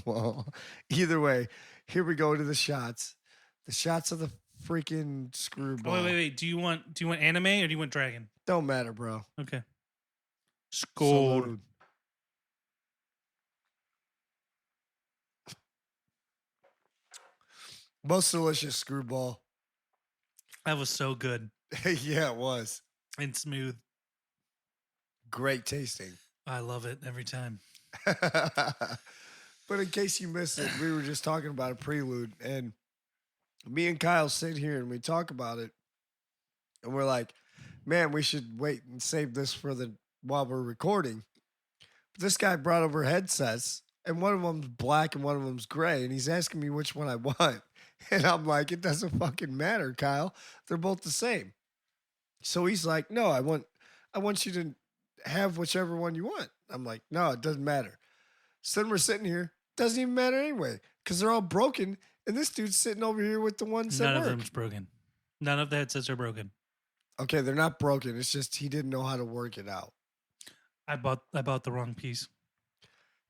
well, either way, here we go to the shots. The shots of the freaking screwball.
Oh, wait. Do you want anime or do you want dragon?
Don't matter, bro.
Okay. Score.
Salute. Most delicious screwball.
That was so good
Yeah, it was.
and smooth.
Great tasting.
I love it every time.
But in case you missed it, we were just talking about a prelude, and me and Kyle sit here and we talk about it, and we're like, man, we should wait and save this for the while we're recording. But this guy brought over headsets, and one of them's black and one of them's gray, and he's asking me which one I want. And I'm like, it doesn't fucking matter, Kyle. They're both the same. So he's like, no, I want you to have whichever one you want. I'm like, no, it doesn't matter. So then we're sitting here. Doesn't even matter anyway, because they're all broken. And this dude's sitting over here with the ones
None
that
of
work.
them's broken. None of the headsets are broken.
Okay, they're not broken. It's just he didn't know how to work it out.
I bought the wrong piece.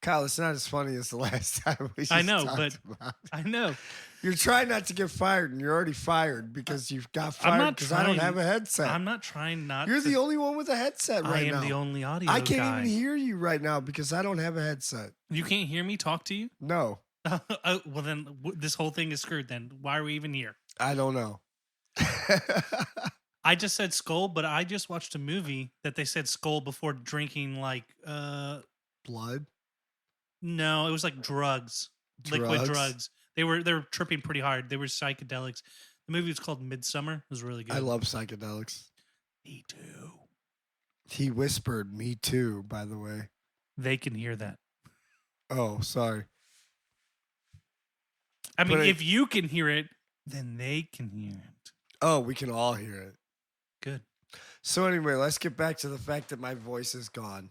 Kyle, it's not as funny as the last time we just
I know,
talked
but
about.
I know.
You're trying not to get fired, and you're already fired because you've got
I'm
fired
not
because I don't
trying-
have a headset.
I'm not trying not
You're
to.
the only one with a headset
I
right
am
now.
the only audio
I can't
guy.
even hear you right now because I don't have a headset.
You can't hear me talk to you?
No,
Oh, well, then this whole thing is screwed then. Why are we even here?
I don't know.
I just said skull, but I just watched a movie that they said skull before drinking like
Blood?
no, it was like drugs. Liquid drugs. They were tripping pretty hard. They were psychedelics. The movie was called Midsummer. It was really good.
I love psychedelics.
Me too.
He whispered, me too, by the way.
They can hear that.
Oh, sorry.
I mean,
But
if you can hear it, then they can hear it.
Oh, we can all hear it.
Good.
So anyway, let's get back to the fact that my voice is gone.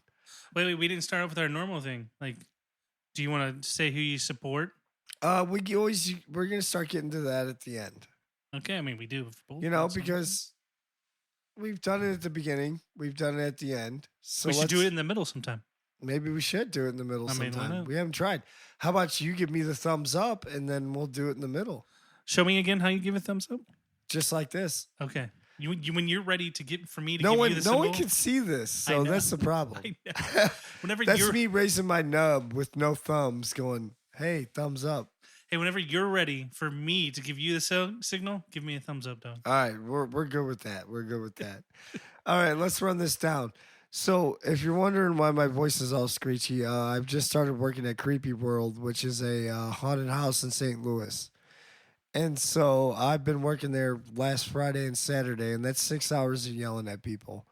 Wait, we didn't start off with our normal thing. Like, do you want to say who you support?
We're gonna start getting to that at the end.
Okay, I mean, we do. Both
You know,
on some.
because we've done it at the beginning, we've done it at the end. So
we should do
let's-
it in the middle sometime.
Maybe we should do it in the middle
I mean, why
sometime.
not?
We haven't tried. How about you give me the thumbs up and then we'll do it in the middle,
Show me again how you give a thumbs up.
just like this.
Okay. You when you're ready to get for me to
No
give
one,
you the
no
symbol.
one can see this,
I
so
know.
that's the problem.
I know. Whenever
That's
you're
me raising my nub with no thumbs, going, "Hey, thumbs up."
hey, whenever you're ready for me to give you the signal, give me a thumbs up, dog.
All right, we're good with that. We're good with that. All right, let's run this down. So, if you're wondering why my voice is all screechy, I've just started working at Creepy World, which is a haunted house in St. Louis. And so I've been working there last Friday and Saturday, and that's 6 hours of yelling at people,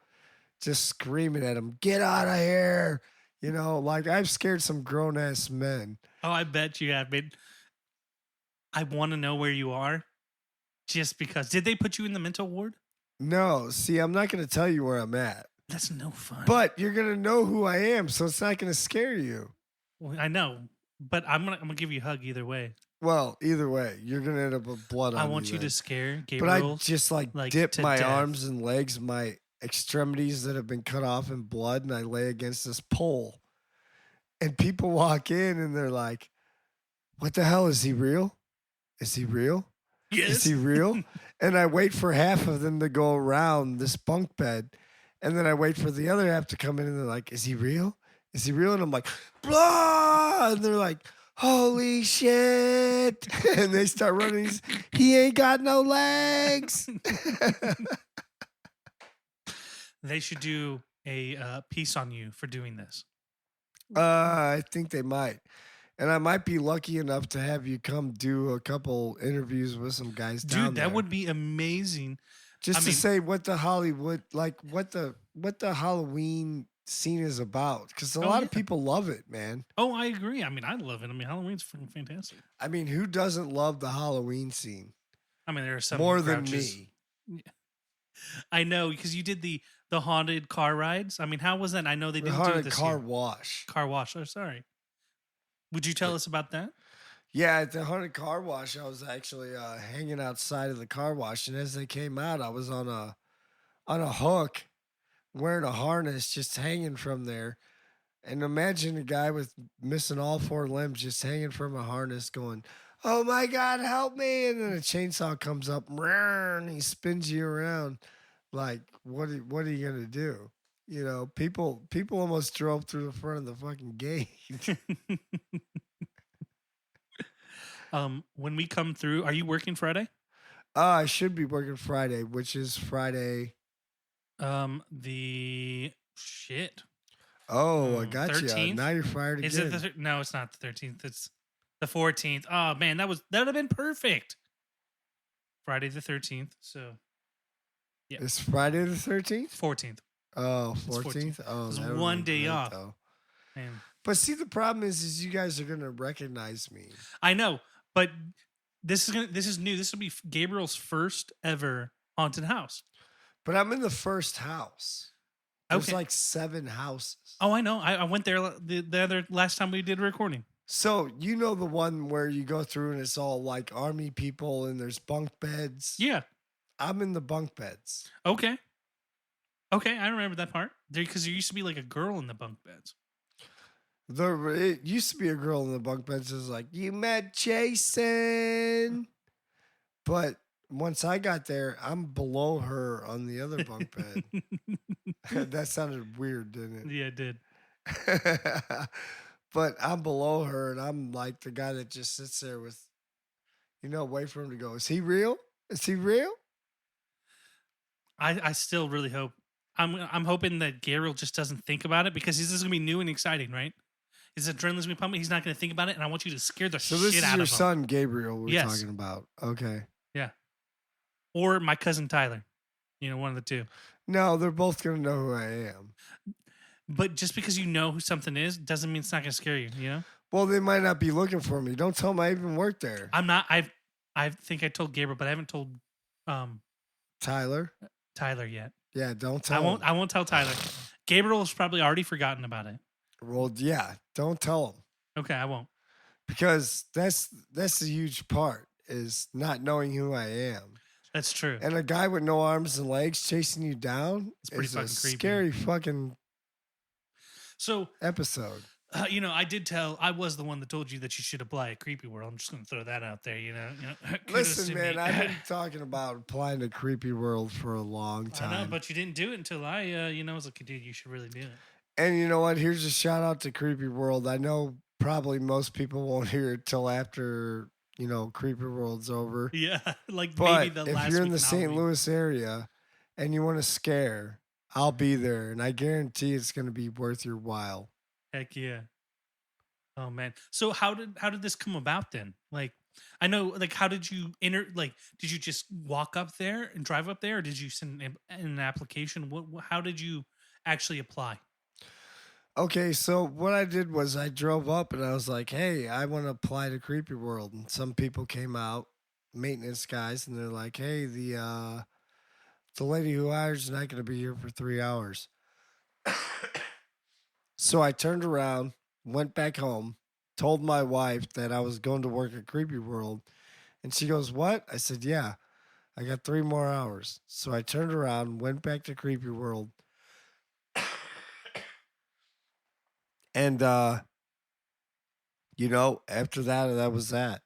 just screaming at them, "Get out of here!" You know, like I've scared some grown ass men.
Oh, I bet you have been. I want to know where you are, just because. Did they put you in the mental ward?
No, see, I'm not going to tell you where I'm at,
That's no fun.
but you're going to know who I am, so it's not going to scare you.
Well, I know, but I'm gonna give you a hug either way.
Well, either way, you're gonna end up with blood on
I want you
then.
to scare
But I
Gabriel.
just like
like,
dip
to
my
death.
arms and legs, my extremities that have been cut off in blood, and I lay against this pole. And people walk in and they're like, "What the hell? Is he real? Is he real?
Yes.
Is he real?" And I wait for half of them to go around this bunk bed, and then I wait for the other half to come in, and they're like, "Is he real? Is he real?" And I'm like, "Blah!" And they're like, "Holy shit!" And they start running. He ain't got no legs.
They should do a piece on you for doing this.
I think they might. And I might be lucky enough to have you come do a couple interviews with some guys down
Dude, that
there.
would be amazing.
Just
I
to
mean-
say what the Hollywood, like what the Halloween scene is about, because a
Oh,
lot of
yeah.
people love it, man.
Oh, I agree. I mean, I love it. I mean, Halloween's fucking fantastic.
I mean, who doesn't love the Halloween scene
I mean, there are some
more than
grouches.
me?
I know, because you did the the haunted car rides. I mean, how was that? I know they
The
didn't do it
haunted
this
car
year.
wash.
Car wash. Oh, sorry. Would you tell us about that?
Yeah, at the haunted car wash, I was actually hanging outside of the car wash, and as they came out, I was on a hook, wearing a harness, just hanging from there. And imagine a guy with missing all four limbs, just hanging from a harness, going, "Oh my God, help me!" And then a chainsaw comes up, and he spins you around. Like, what are you gonna do? You know, people almost drove through the front of the fucking gate.
When we come through, are you working Friday?
I should be working Friday, which is Friday.
The shit.
Oh, I got you.
13th?
Now you're fired again.
Is it no? It's not the 13th. It's the 14th. Oh man, that would have been perfect. Friday the 13th. So yeah,
It's Friday the 13th?
14th.
Oh,
It's
14th? Oh,
It's
that would
one
be
day
great,
off.
though.
Man,
But see, the problem is you guys are gonna recognize me.
I know, but this is new. This will be Gabriel's first ever haunted house.
But I'm in the first house. There's
Okay.
like 7 houses.
Oh, I know. I went there the other last time we did recording.
So you know the one where you go through and it's all like army people and there's bunk beds.
Yeah.
I'm in the bunk beds.
Okay. Okay, I remember that part. Because there used to be like a girl in the bunk beds.
It used to be a girl in the bunk beds. It was like, "You met Jason," but once I got there, I'm below her on the other bunk bed. That sounded weird, didn't
Yeah, it did.
it? But I'm below her, and I'm like the guy that just sits there with, wait for him to go. Is he real? Is he real?
I still really hope. I'm hoping that Gabriel just doesn't think about it because this is gonna be new and exciting, right? His adrenaline's gonna be pumping. He's not gonna think about it, and I want you to scare the
So
shit
this is
out of
your
him.
son, Gabriel, we're
Yes.
talking about. Okay.
Yeah. Or my cousin Tyler. One of the two.
No, they're both going to know who I am.
But just because you know who something is doesn't mean it's not gonna scare you.
Well, they might not be looking for me. Don't tell them I even work there.
I'm not. I think I told Gabriel, but I haven't told
Tyler?
Tyler yet.
Yeah, don't tell him.
I won't tell Tyler. Gabriel's probably already forgotten about it.
Well, yeah, don't tell him.
Okay, I won't.
Because that's the huge part is not knowing who I am.
That's true.
And a guy with no arms and legs chasing you down
pretty
is
fucking
a
creepy.
scary fucking
So,
episode.
I was the one that told you that you should apply at Creepy World. I'm just going to throw that out there, Kudos
Listen,
to
man,
me.
I've been talking about applying to Creepy World for a long time.
I know, but you didn't do it until I was like, dude, you should really do it.
And you know what? Here's a shout out to Creepy World. I know probably most people won't hear it till after, Creepy World's over.
Yeah, like
But
maybe the last
if you're in
week
the St.
Halloween.
Louis area and you want to scare, I'll be there. And I guarantee it's going to be worth your while.
Heck yeah. Oh man. So how did this come about then? Like, I know, like, how did you enter? Like, did you just walk up there and drive up there, or did you send an application? How did you actually apply?
Okay, so what I did was I drove up and I was like, "Hey, I want to apply to Creepy World." And some people came out, maintenance guys, and they're like, "Hey, the lady who hires is not going to be here for 3 hours." So I turned around, went back home, told my wife that I was going to work at Creepy World, and she goes, "What?" I said, "Yeah, I got 3 more hours." So I turned around, went back to Creepy World. And, after that was that.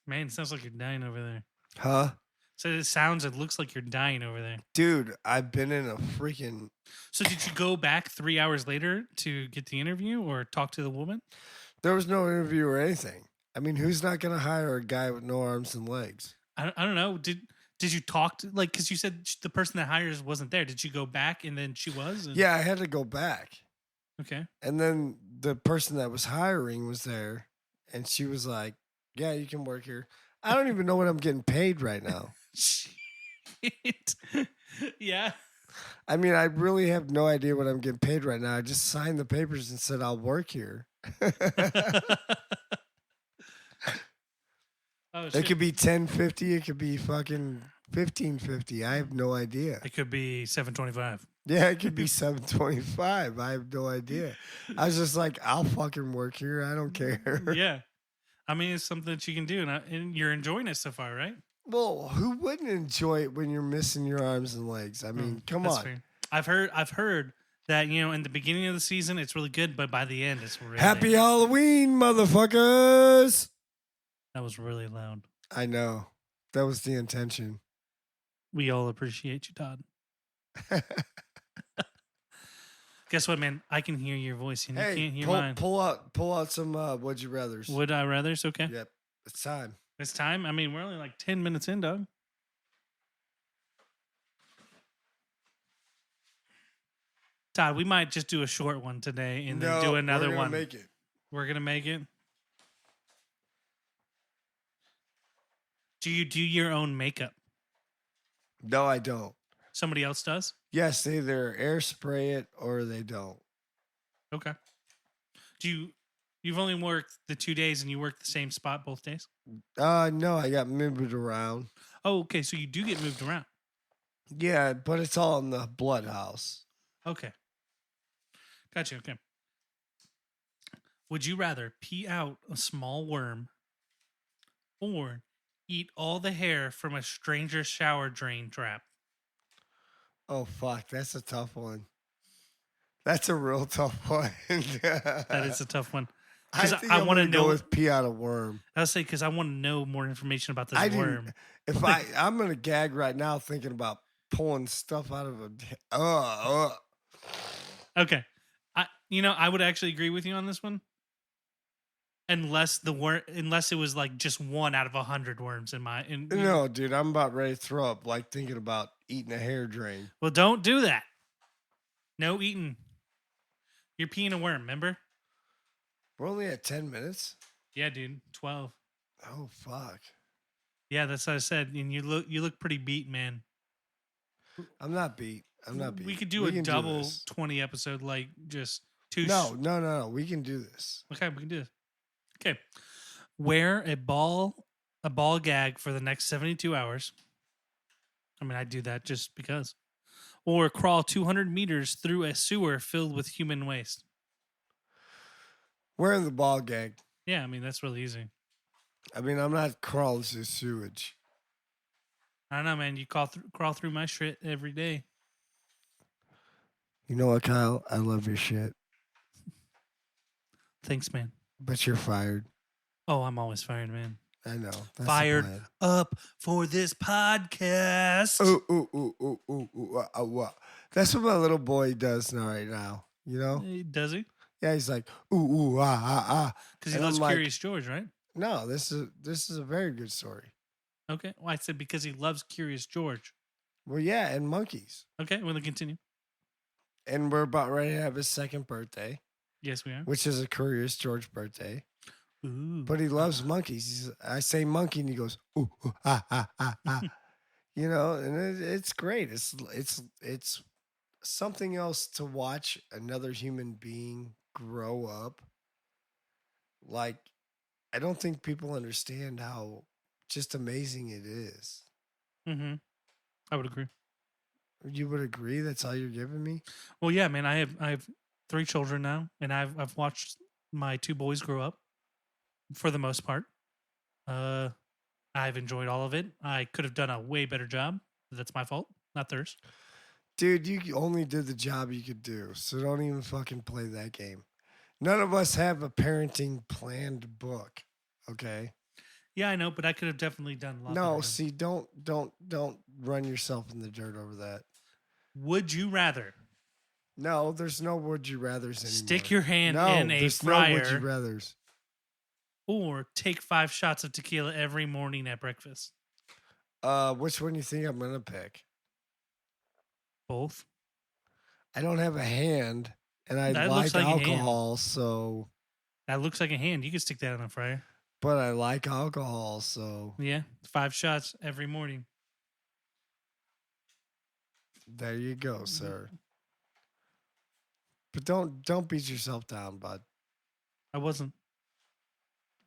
Man, it sounds like you're dying over there.
Huh?
So it looks like you're dying over there.
Dude, I've been in a freaking...
So did you go back 3 hours later to get the interview or talk to the woman?
There was no interview or anything. I mean, who's not going to hire a guy with no arms and legs?
I don't know. Did you talk to, like, because you said the person that hires wasn't there. Did you go back and then she was?
Yeah, I had to go back.
Okay.
And then the person that was hiring was there, and she was like, "Yeah, you can work here." I don't even know what I'm getting paid right now.
Shit. Yeah.
I mean, I really have no idea what I'm getting paid right now. I just signed the papers and said I'll work here.
Oh,
It
shit.
could be $10.50. It could be fucking
1550. I have no idea.
It could be 725.
Yeah, it could be 725. I have no idea. I was just like, I'll fucking work here. I don't care.
Yeah. I mean, it's something that you can do, and you're enjoying it so far, right?
Well, who wouldn't enjoy it when you're missing your arms and legs? I mean, come
That's
on.
fair. I've heard that, in the beginning of the season it's really good, but by the end it's really
Happy Halloween, motherfuckers.
That was really loud.
I know. That was the intention.
We all appreciate you, Todd. Guess what, man? I can hear your voice and you can't hear mine.
Pull out some would you rathers.
Would I rather's okay?
Yep. It's time.
It's time. I mean, we're only like 10 minutes in, dog. Todd, we might just do a short one today and then do another one.
Make it.
We're gonna make it. Do you do your own makeup?
No, I don't.
Somebody else does?
Yes, they either air spray it or they don't.
Okay. You've only worked the 2 days and you work the same spot both days?
No, I got moved around.
Oh, okay. So you do get moved around.
Yeah, but it's all in the blood house.
Okay. Gotcha. Okay. Would you rather pee out a small worm or eat all the hair from a stranger's shower drain trap?
Oh, fuck. That's a tough one. That's a real tough one.
That is a tough one.
I think I want to know with pee out a worm.
I would say because I want to know more information about this worm.
If I'm gonna gag right now thinking about pulling stuff out of a.
Okay, I would actually agree with you on this one. Unless it was like just 1 out of 100 worms
No, dude, I'm about ready to throw up. Like thinking about eating a hair drain.
Well, don't do that. No eating. You're peeing a worm. Remember?
We're only at 10 minutes.
Yeah, dude. 12.
Oh fuck.
Yeah, that's what I said. And you look pretty beat, man.
I'm not beat.
We could do a double 20 episode, like just two.
No. We can do this.
Okay, we can do this. Okay. Wear a ball gag for the next 72 hours. I mean, I do that just because. Or crawl 200 meters through a sewer filled with human waste.
Wearing the ball gag.
Yeah, I mean, that's really easy.
I mean, I'm not crawling through sewage.
I don't know, man. You crawl through my shit every day.
You know what, Kyle? I love your shit.
Thanks, man.
But you're fired.
Oh, I'm always fired, man.
I know. That's
fired up for this podcast.
That's what my little boy does right now. You know?
Does he?
Yeah, he's like,
Because he loves Curious George, right?
No, this is a very good story.
Okay. Well, I said because he loves Curious George.
Well, yeah, and monkeys.
Okay, we'll continue.
And we're about ready to have his second birthday.
Yes, we are.
Which is a Curious George birthday.
Ooh.
But he loves monkeys. I say monkey, and he goes, ooh, You know, and it's great. It's something else to watch another human being grow up. Like, I don't think people understand how just amazing it is.
Mm-hmm. I would agree.
You would agree? That's all you're giving me?
Well, yeah, man. I have 3 children now, and I've watched my 2 boys grow up. For the most part, I've enjoyed all of it. I could have done a way better job. That's my fault, not theirs.
Dude, you only did the job you could do, so don't even fucking play that game. None of us have a parenting planned book, okay?
Yeah, I know, but I could have definitely done a lot.
No, see, don't run yourself in the dirt over that.
Would you rather?
No, there's no would you rathers anymore.
Stick your hand in a fryer.
No would you rathers.
Or take 5 shots of tequila every morning at breakfast.
Which one do you think I'm gonna pick?
Both.
I don't have a hand, and I like alcohol, so
that looks like a hand. You can stick that in a fryer.
But I like alcohol, so
yeah, 5 shots every morning.
There you go, sir. But don't beat yourself down, bud.
I wasn't.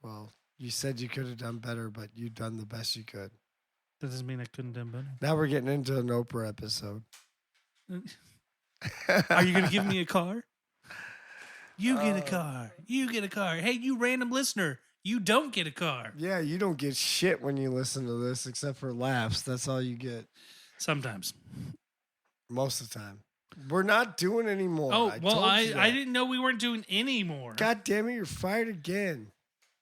Well, you said you could have done better, but you've done the best you could.
That doesn't mean I couldn't have done
Now we're getting into an Oprah episode.
better. Are you going to give me a car? You get a car. You get a car. Hey, you random listener, you don't get a car.
Yeah, you don't get shit when you listen to this except for laughs. That's all you get
Sometimes.
most of the time. We're not doing anymore.
Oh, well,
told you
I
that.
didn't know we weren't doing any more.
God damn it, you're fired again.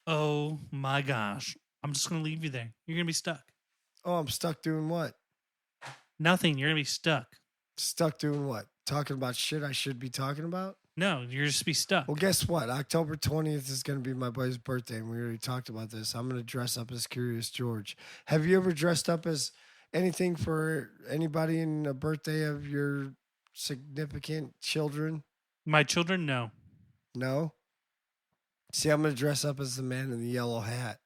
Oh, my gosh. I'm just going to leave you there. You're going to be stuck.
Oh, I'm stuck doing what?
Nothing. You're going to be stuck.
Stuck doing what? Talking about shit I should be talking about?
No, you're just be stuck.
Well, guess what? October 20th is going to be my buddy's birthday, and we already talked about this. I'm going to dress up as Curious George. Have you ever dressed up as anything for anybody in a birthday of your significant children?
My children, no.
No? See, I'm going to dress up as the man in the yellow hat.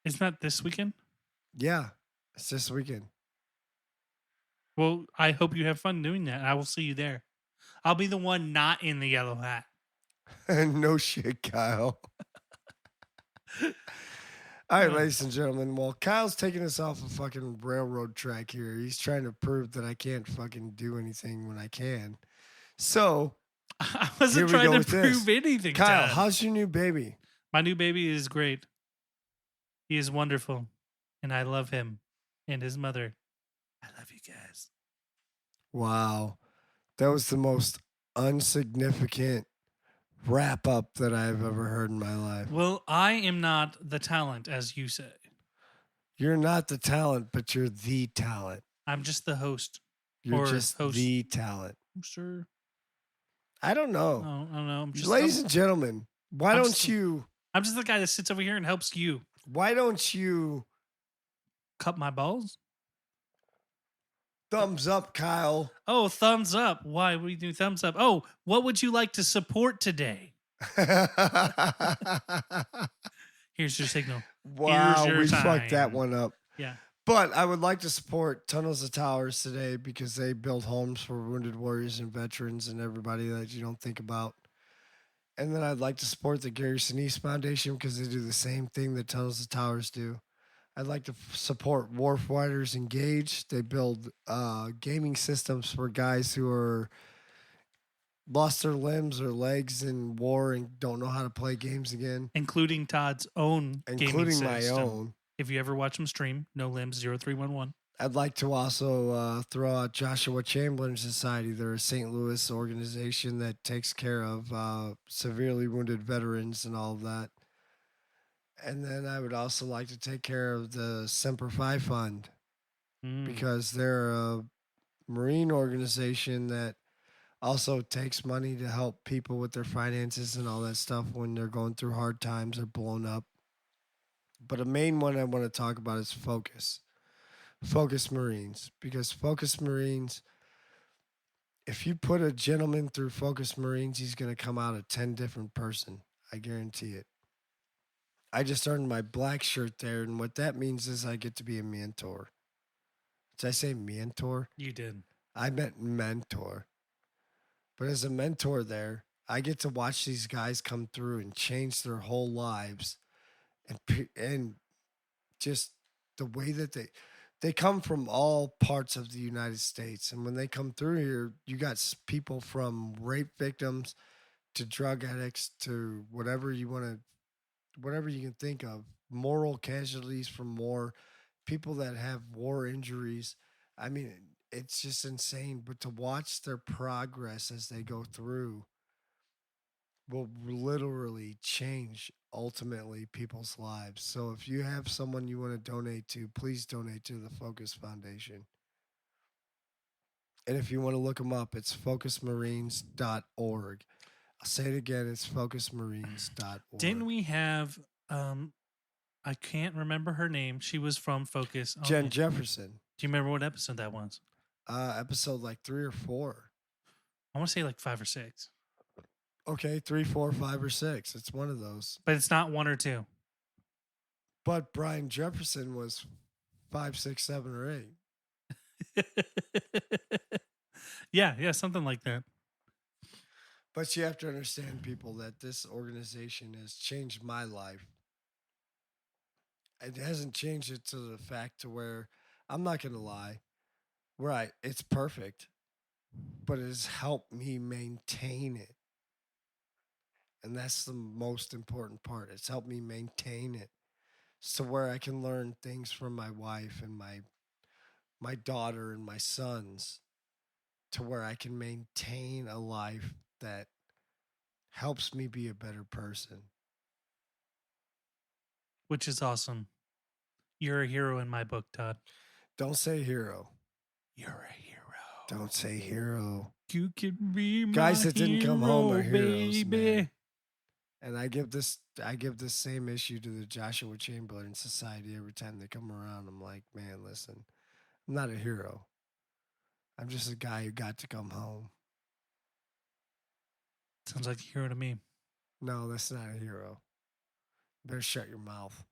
It's not this weekend?
Yeah, it's this weekend.
Well, I hope you have fun doing that. I will see you there. I'll be the one not in the yellow hat.
No shit, Kyle. All right, ladies and gentlemen. Well, Kyle's taking us off a fucking railroad track here. He's trying to prove that I can't fucking do anything when I can. So,
I
Here
wasn't
we
trying
go
to
with this.
prove anything.
Kyle,
Dad.
how's your new baby?
My new baby is great. He is wonderful. And I love him and his mother. I love you guys.
Wow. That was the most unsignificant wrap up that I've ever heard in my life.
Well, I am not the talent, as you say.
You're not the talent, but you're the talent.
I'm just the host.
You're
Or
just
host.
the talent.
Sure.
I don't know.
Oh, I don't know.
Ladies and gentlemen, why
I'm
don't
just-
you
I'm just the guy that sits over here and helps you cut my balls.
thumbs up, Kyle?
Oh, thumbs up. Why would we do thumbs up? Oh, what would you like to support today? Here's your signal.
Wow,
your
we fucked that
time.
one up.
Yeah.
But I would like to support Tunnels of Towers today because they build homes for wounded warriors and veterans and everybody that you don't think about. And then I'd like to support the Gary Sinise Foundation because they do the same thing that Tunnels of Towers do. I'd like to support Warfighters Engaged. They build gaming systems for guys who are lost their limbs or legs in war and don't know how to play games again,
Including Todd's own
including
gaming
my
system.
own.
If you ever watch him stream, No Limbs 0311.
I'd like to also throw out Joshua Chamberlain Society. They're a St. Louis organization that takes care of severely wounded veterans and all of that. And then I would also like to take care of the Semper Fi Fund because they're a Marine organization that also takes money to help people with their finances and all that stuff when they're going through hard times or blown up. But a main one I want to talk about is Focus. Focus Marines. Because Focus Marines, if you put a gentleman through Focus Marines, he's going to come out a 10 different person. I guarantee it. I just earned my black shirt there, and what that means is I get to be a mentor. Did I say mentor?
You did.
I meant mentor. But as a mentor there, I get to watch these guys come through and change their whole lives. And just the way that they come from all parts of the United States. And when they come through here, you got people from rape victims to drug addicts to whatever you can think of, moral casualties from war, people that have war injuries. I mean, it's just insane. But to watch their progress as they go through will literally change ultimately people's lives. So if you have someone you want to donate to, please donate to the Focus Foundation. And if you want to look them up, it's focusmarines.org. I'll say it again, it's focusmarines.org.
Didn't we have I can't remember her name. She was from Focus. Oh,
Jen
yeah.
Jefferson.
Do you remember what episode that was?
Episode like 3 or 4.
I want to say like 5 or 6.
Okay, 3, 4, 5, or 6. It's one of those.
But it's not 1 or 2.
But Brian Jefferson was 5, 6, 7, or 8.
Yeah, something like that.
But you have to understand, people, that this organization has changed my life. It hasn't changed it to the fact to where I'm not gonna lie. Right, it's perfect, but it has helped me maintain it. And that's the most important part. It's helped me maintain it. So where I can learn things from my wife and my daughter and my sons to where I can maintain a life that helps me be a better person.
Which is awesome. You're a hero in my book, Todd.
Don't say hero.
You're a hero.
Don't say hero.
You can be my
Guys that didn't come home are heroes,
baby.
man. And I give this same issue to the Joshua Chamberlain Society every time they come around. I'm like, man, listen, I'm not a hero. I'm just a guy who got to come home.
Sounds like a hero to me.
No, that's not a hero. Better shut your mouth.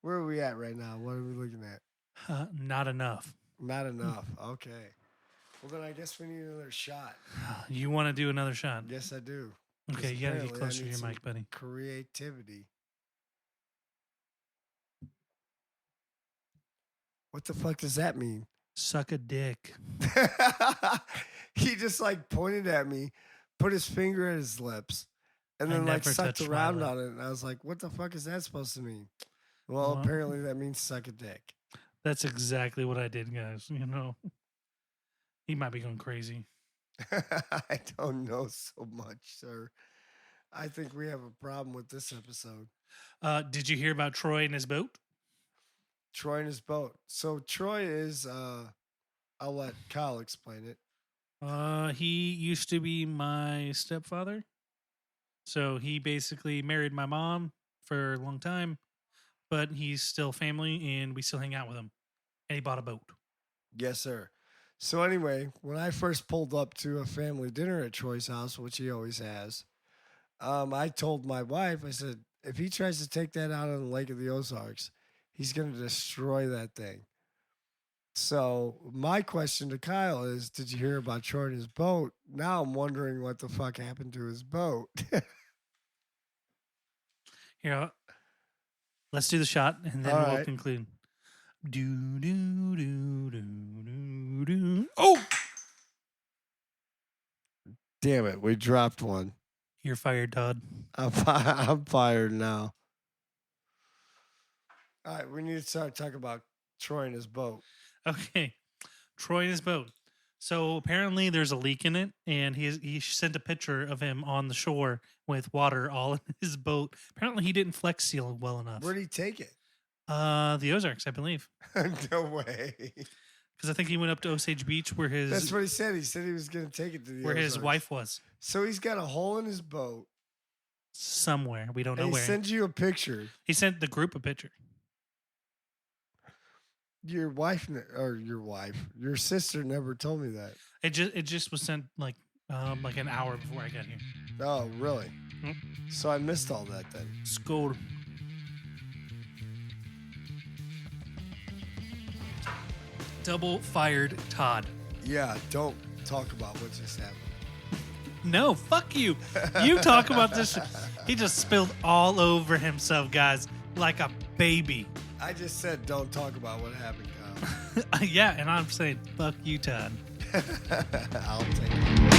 Where are we at right now? What are we looking at?
Not enough.
Not enough. Okay. Well, then I guess we need another shot.
You want to do another shot?
Yes, I do. 'Cause
Okay, you got to get
apparently I
closer to
need
your
some
mic, buddy.
Creativity. What the fuck does that mean?
Suck a dick.
He just like pointed at me, put his finger at his lips, and
I
then like
never
sucked
touched my
around
lip.
on it. And I was like, what the fuck is that supposed to mean? Well,
Well-
apparently that means suck a dick.
That's exactly what I did, guys. You know, he might be going crazy.
I don't know so much, sir. I think we have a problem with this episode.
Did you hear about Troy and his boat?
Troy and his boat. So Troy is I'll let Kyle explain it.
He used to be my stepfather. So he basically married my mom for a long time, but he's still family and we still hang out with him. And he bought a boat.
Yes, sir. So anyway, when I first pulled up to a family dinner at Troy's house, which he always has, I told my wife, I said, if he tries to take that out on the Lake of the Ozarks, he's going to destroy that thing. So my question to Kyle is, did you hear about Troy and his boat? Now I'm wondering what the fuck happened to his boat.
Here, let's do the shot and then
All
we'll
right.
conclude. Do, do, do, do, do, do. Oh!
Damn it, we dropped one.
You're fired, Todd.
I'm fired now. All right, we need to start talking about Troy and his boat.
Okay. Troy and his boat. So apparently there's a leak in it, and he sent a picture of him on the shore with water all in his boat. Apparently he didn't flex seal well enough.
Where'd he take it?
The Ozarks, I believe.
No way.
Because I think he went up to Osage Beach where
That's what he said. He said he was going to take it to the
where his
Ozarks.
wife was.
So he's got a hole in his boat.
Somewhere. We don't know
And he
where.
sends you a picture.
He sent the group a picture.
Your your sister never told me that.
It just was sent like an hour before I got here.
Oh, really?
Mm.
So I missed all that then.
Scold. Double fired Todd.
Yeah, don't talk about what just happened.
No, fuck you. You talk about this. He just spilled all over himself, guys, like a baby.
I just said don't talk about what happened, Kyle.
Yeah, and I'm saying fuck you, Todd.
I'll take it.